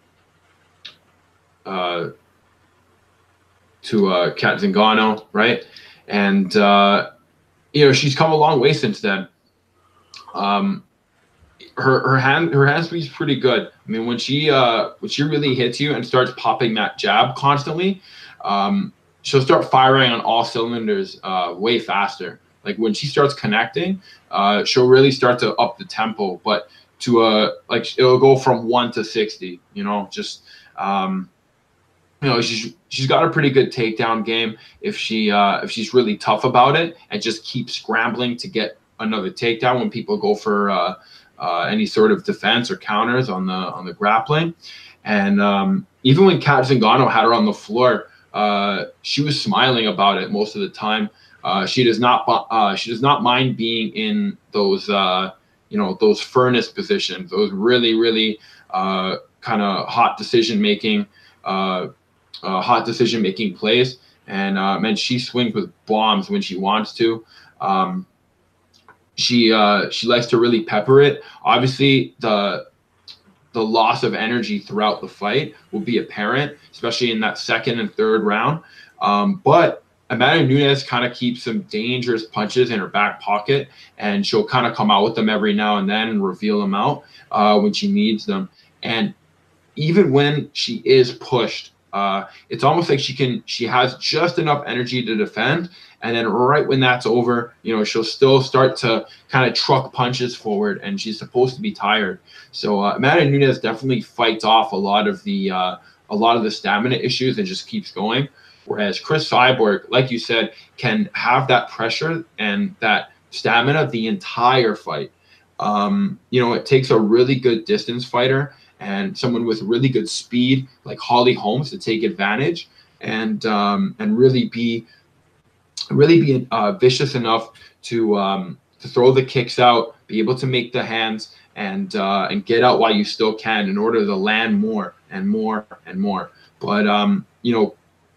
Kat Zingano, right? And she's come a long way since then. Her hand speed's pretty good. I mean, when she really hits you and starts popping that jab constantly, she'll start firing on all cylinders way faster. Like when she starts connecting, she'll really start to up the tempo, but to it'll go from 1 to 60. She's got a pretty good takedown game if she's really tough about it and just keeps scrambling to get another takedown when people go for any sort of defense or counters on the grappling. And even when Kat Zingano had her on the floor, she was smiling about it most of the time. She does not mind being in those those furnace positions, those really, really kind of hot decision making plays. And man, she swings with bombs when she wants to. She likes to really pepper it. Obviously, the loss of energy throughout the fight will be apparent, especially in that second and third round. But Amanda Nunes kind of keeps some dangerous punches in her back pocket, and she'll kind of come out with them every now and then and reveal them out when she needs them. And even when she is pushed, it's almost like she has just enough energy to defend, and then right when that's over, she'll still start to kind of truck punches forward, and she's supposed to be tired. So Amanda Nunes definitely fights off a lot of the stamina issues and just keeps going. Whereas Chris Cyborg, like you said, can have that pressure and that stamina the entire fight. It takes a really good distance fighter and someone with really good speed like Holly Holmes to take advantage and really be vicious enough to throw the kicks out, be able to make the hands and get out while you still can in order to land more and more and more. But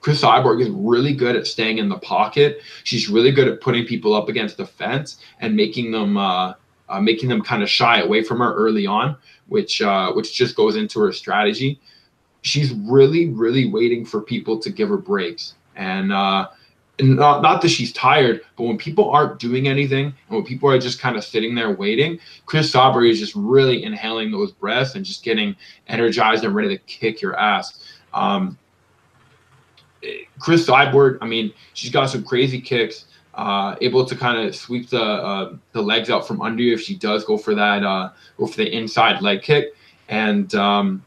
Chris Cyborg is really good at staying in the pocket. She's really good at putting people up against the fence and making them kind of shy away from her early on, which just goes into her strategy. She's really, really waiting for people to give her breaks. And not that she's tired, but when people aren't doing anything and when people are just kind of sitting there waiting, Chris Cyborg is just really inhaling those breaths and just getting energized and ready to kick your ass. Chris Cyborg, I mean, she's got some crazy kicks, able to kind of sweep the legs out from under you if she does go for the inside leg kick. And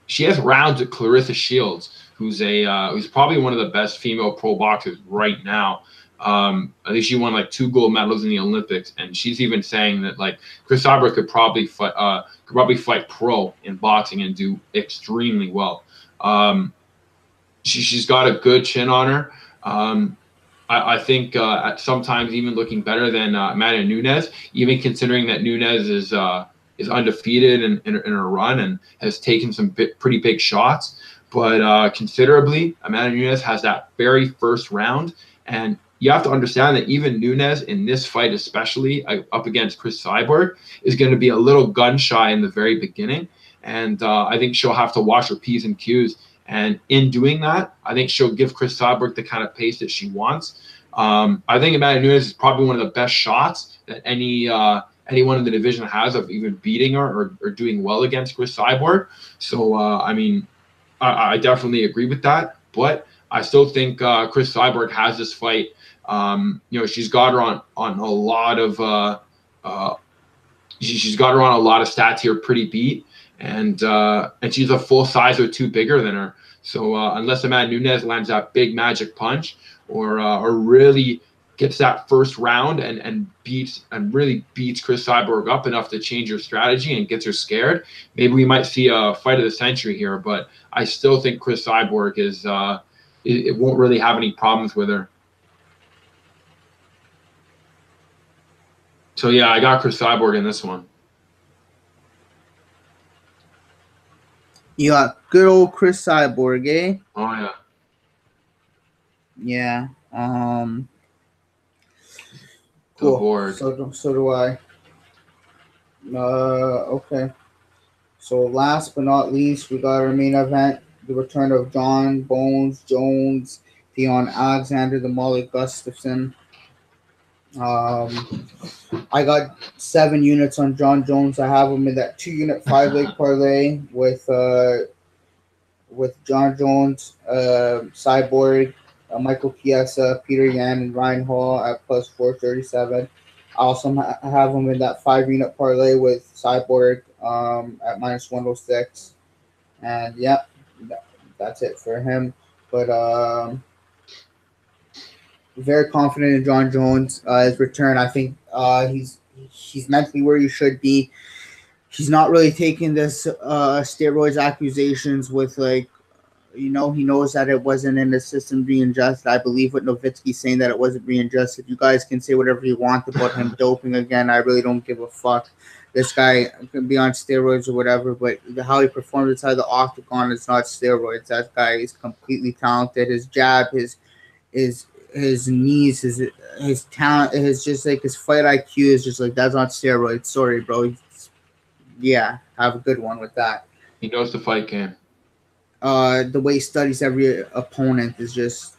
she has rounds with Clarissa Shields, who's probably one of the best female pro boxers right now. I think she won like 2 gold medals in the Olympics, and she's even saying that like Chris Cyborg could probably fight pro in boxing and do extremely well. She's got a good chin on her. I think at sometimes even looking better than Amanda Nunes, even considering that Nunes is undefeated in her run and has taken some pretty big shots. But considerably, Amanda Nunes has that very first round. And you have to understand that even Nunes in this fight, especially up against Chris Cyborg, is going to be a little gun shy in the very beginning. And I think she'll have to watch her P's and Q's. And in doing that, I think she'll give Chris Cyborg the kind of pace that she wants. I think Amanda Nunes is probably one of the best shots that anyone in the division has of even beating her or doing well against Chris Cyborg. So I mean, I definitely agree with that, but I still think Chris Cyborg has this fight. She's got her on a lot of she's got her on a lot of stats here, pretty beat, and she's a full size or two bigger than her. So unless Amanda Nunes lands that big magic punch or really gets that first round and really beats Chris Cyborg up enough to change her strategy and gets her scared, maybe we might see a fight of the century here. But I still think Chris Cyborg it won't really have any problems with her. So yeah, I got Chris Cyborg in this one. You got good old Chris Cyborg, eh? Oh yeah. Yeah. Cool. So do I. Okay. So last but not least, we got our main event: the return of John Bones Jones, Theon Alexander, the Molly Gustafsson. I got 7 units on John Jones. I have him in that 2-unit 5-leg parlay with John Jones, Cyborg, Michael Chiesa, Peter Yan, and Ryan Hall at plus 437. I also have him in that 5-unit parlay with Cyborg at minus 106. And yeah, that's it for him. But very confident in John Jones, his return. I think he's mentally where he should be. He's not really taking this steroids accusations with he knows that it wasn't in the system being adjusted. I believe what Nowitzki saying that it wasn't being adjusted. You guys can say whatever you want about him doping again. I really don't give a fuck. This guy can be on steroids or whatever, but how he performed inside the octagon is not steroids. That guy is completely talented. His jab, his knees, his talent, his fight IQ is just like, that's not steroids. Sorry, bro. Yeah, have a good one with that. He knows the fight game. The way he studies every opponent is just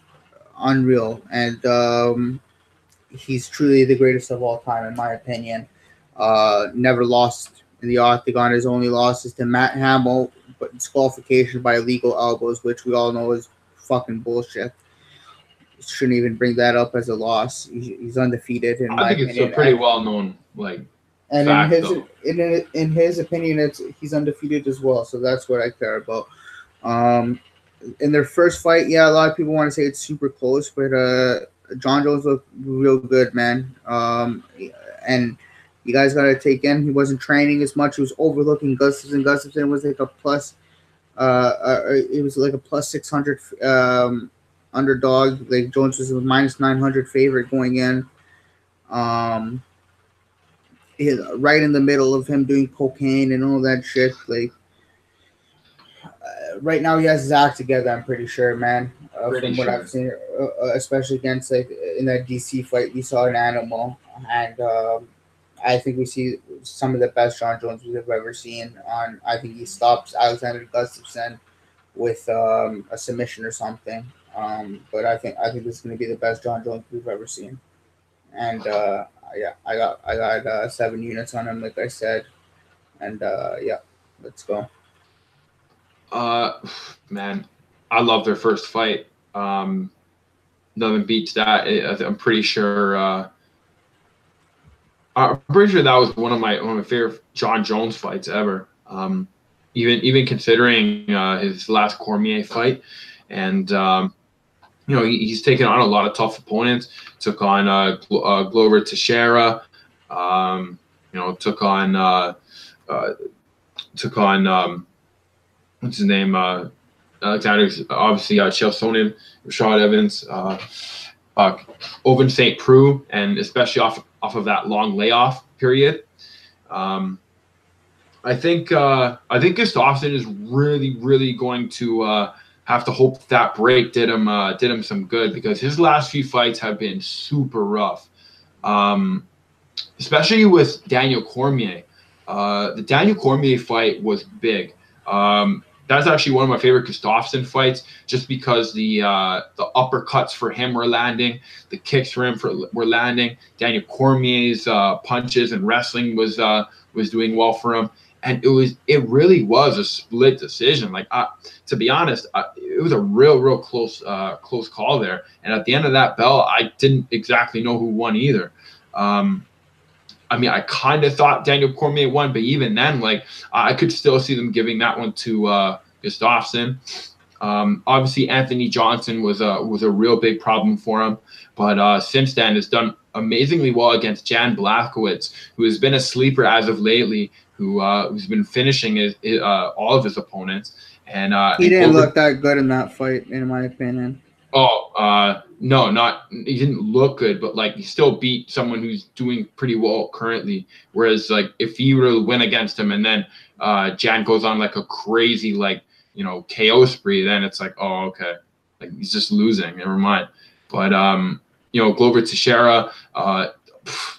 unreal, and he's truly the greatest of all time, in my opinion. Never lost in the octagon. His only loss is to Matt Hamill, but disqualification by illegal elbows, which we all know is fucking bullshit. Shouldn't even bring that up as a loss. He's undefeated, in my opinion. I think it's a pretty well-known and fact, in his opinion, he's undefeated as well. So that's what I care about. In their first fight, yeah, a lot of people want to say it's super close, but John Jones looked real good, man. And you guys got to take in, he wasn't training as much. He was overlooking Gustafsson. Gustafsson was like a plus, it was like a plus 600 underdog. Like Jones was a minus 900 favorite going in. Right in the middle of him doing cocaine and all that shit. Like, right now he has his act together, I'm pretty sure, man. From what I've seen, especially against in that DC fight, we saw an animal, and I think we see some of the best John Jones we've ever seen. I think he stops Alexander Gustafsson with a submission or something. But I think this is going to be the best John Jones we've ever seen. And yeah, I got 7 units on him, like I said, and yeah, let's go. Man, I love their first fight. Nothing beats that. I'm pretty sure. I'm pretty sure that was one of my favorite John Jones fights ever. Even considering his last Cormier fight, and he's taken on a lot of tough opponents. Took on Glover Teixeira. Took on what's his name? Alexander's obviously Chael Sonnen, Rashad Evans, Oven St. Preux, and especially off of that long layoff period. I think Gustafsson is really, really going to have to hope that break did him some good, because his last few fights have been super rough, especially with Daniel Cormier. The Daniel Cormier fight was big. that's actually one of my favorite Gustafsson fights, just because the uppercuts for him were landing, the kicks for him were landing. Daniel Cormier's punches and wrestling was doing well for him, and it really was a split decision. Like, to be honest, it was a real close call there. And at the end of that bell, I didn't exactly know who won either. I mean, I kind of thought Daniel Cormier won, but even then, like, I could still see them giving that one to Gustafsson. Obviously, Anthony Johnson was a real big problem for him, but since then has done amazingly well against Jan Blachowicz, who has been a sleeper as of lately, who's been finishing all of his opponents. And he didn't look that good in that fight, in my opinion. Oh, no, he didn't look good, but like, he still beat someone who's doing pretty well currently. Whereas, like, if he were to win against him and then Jan goes on like a crazy, like, KO spree, then it's like, oh, okay, like, he's just losing. Never mind. But Glover Teixeira, the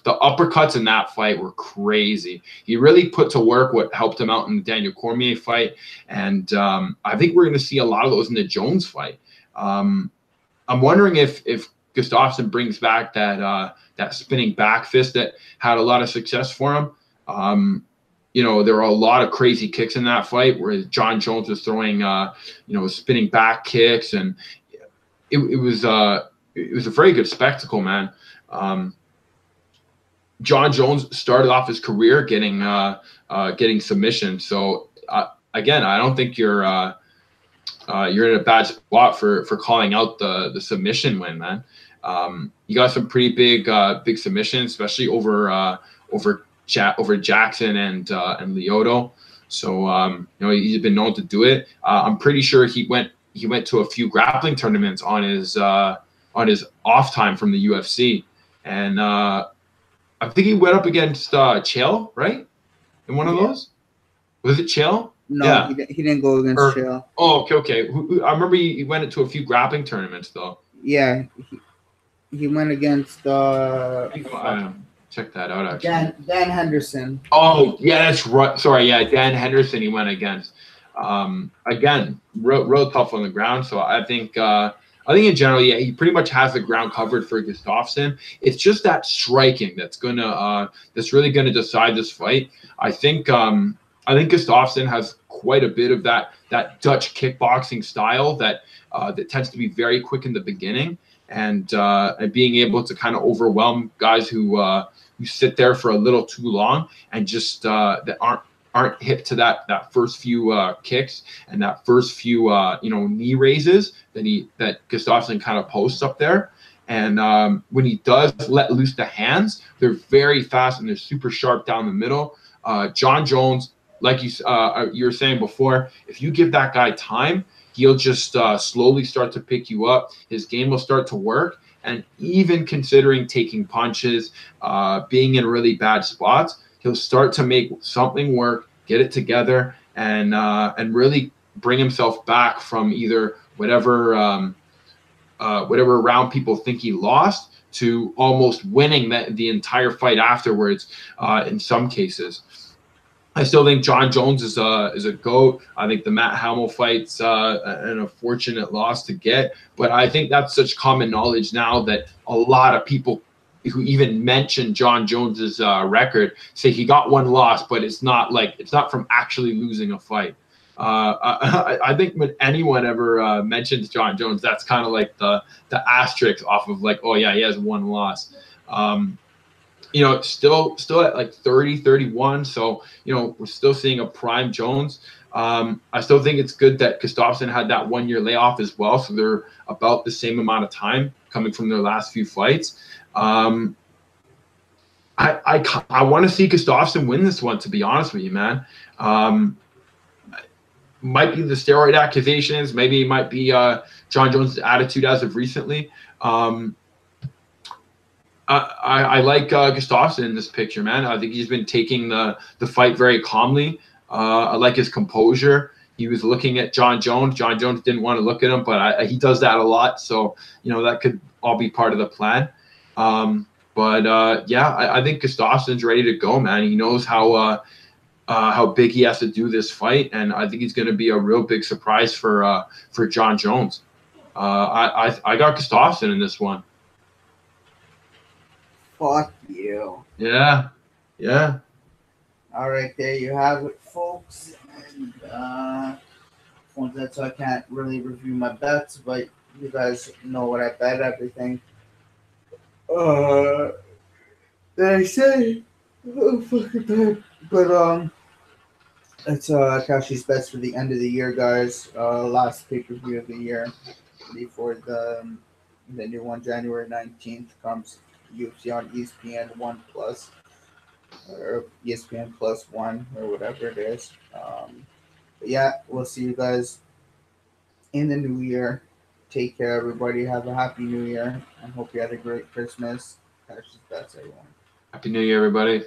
uppercuts in that fight were crazy. He really put to work what helped him out in the Daniel Cormier fight, and I think we're going to see a lot of those in the Jones fight. I'm wondering if Gustafsson brings back that spinning back fist that had a lot of success for him. There were a lot of crazy kicks in that fight, where John Jones was throwing spinning back kicks, and it was a very good spectacle, man. John Jones started off his career getting submission. So again, I don't think you're in a bad spot for calling out the submission win, man. You got some pretty big submissions, especially over Jackson and Lyoto. So he's been known to do it. I'm pretty sure he went to a few grappling tournaments on his off time from the UFC, and I think he went up against Chael, right? In one of those, was it Chael? No, yeah. He didn't go against Chael. Oh, okay. I remember he went into a few grappling tournaments, though. Yeah, he went against. Check that out, actually. Dan Henderson. Oh, yeah, that's right. Sorry, yeah, Dan Henderson he went against. Again, real tough on the ground. So I think in general, yeah, he pretty much has the ground covered for Gustafsson. It's just that striking that's really gonna decide this fight. I think Gustafsson has quite a bit of that Dutch kickboxing style that tends to be very quick in the beginning, and being able to kind of overwhelm guys who sit there for a little too long and just that aren't hip to that first few kicks and that first few knee raises that Gustafsson kind of posts up there. And when he does let loose the hands, they're very fast and they're super sharp down the middle. John Jones, like you were saying before, if you give that guy time, he'll just slowly start to pick you up. His game will start to work. And even considering taking punches, being in really bad spots, he'll start to make something work, get it together, and really bring himself back from either whatever round people think he lost to almost winning the entire fight afterwards. In some cases, I still think John Jones is a GOAT. I think the Matt Hamill fight's an unfortunate loss to get, but I think that's such common knowledge now that a lot of people who even mention John Jones's record say he got one loss, but it's not from actually losing a fight. I think when anyone ever mentions John Jones, that's kind of like the asterisk off of like, oh yeah, he has one loss. Still at like 30, 31. So, we're still seeing a prime Jones. I still think it's good that Gustafsson had that 1 year layoff as well. So they're about the same amount of time coming from their last few fights. I want to see Gustafsson win this one, to be honest with you, man. Might be the steroid accusations. Maybe it might be John Jones' attitude as of recently. I like Gustafsson in this picture, man. I think he's been taking the fight very calmly. I like his composure. He was looking at John Jones. John Jones didn't want to look at him, but he does that a lot. So, that could all be part of the plan. I think Gustafsson's ready to go, man. He knows how how big he has to do this fight, and I think he's going to be a real big surprise for John Jones. I got Gustafsson in this one. Fuck you. Yeah. All right, there you have it, folks. And that's why I can't really review my bets, but you guys know what I bet everything. Did I say? Oh, fucking bad. But it's Kashi's bets for the end of the year, guys. Last pay per view of the year before the new one, January 19th, comes. UFC on ESPN 1 Plus or ESPN Plus 1 or whatever it is. But yeah, we'll see you guys in the new year. Take care, everybody. Have a happy new year and hope you had a great Christmas. Catch the bets, everyone. Happy New Year, everybody.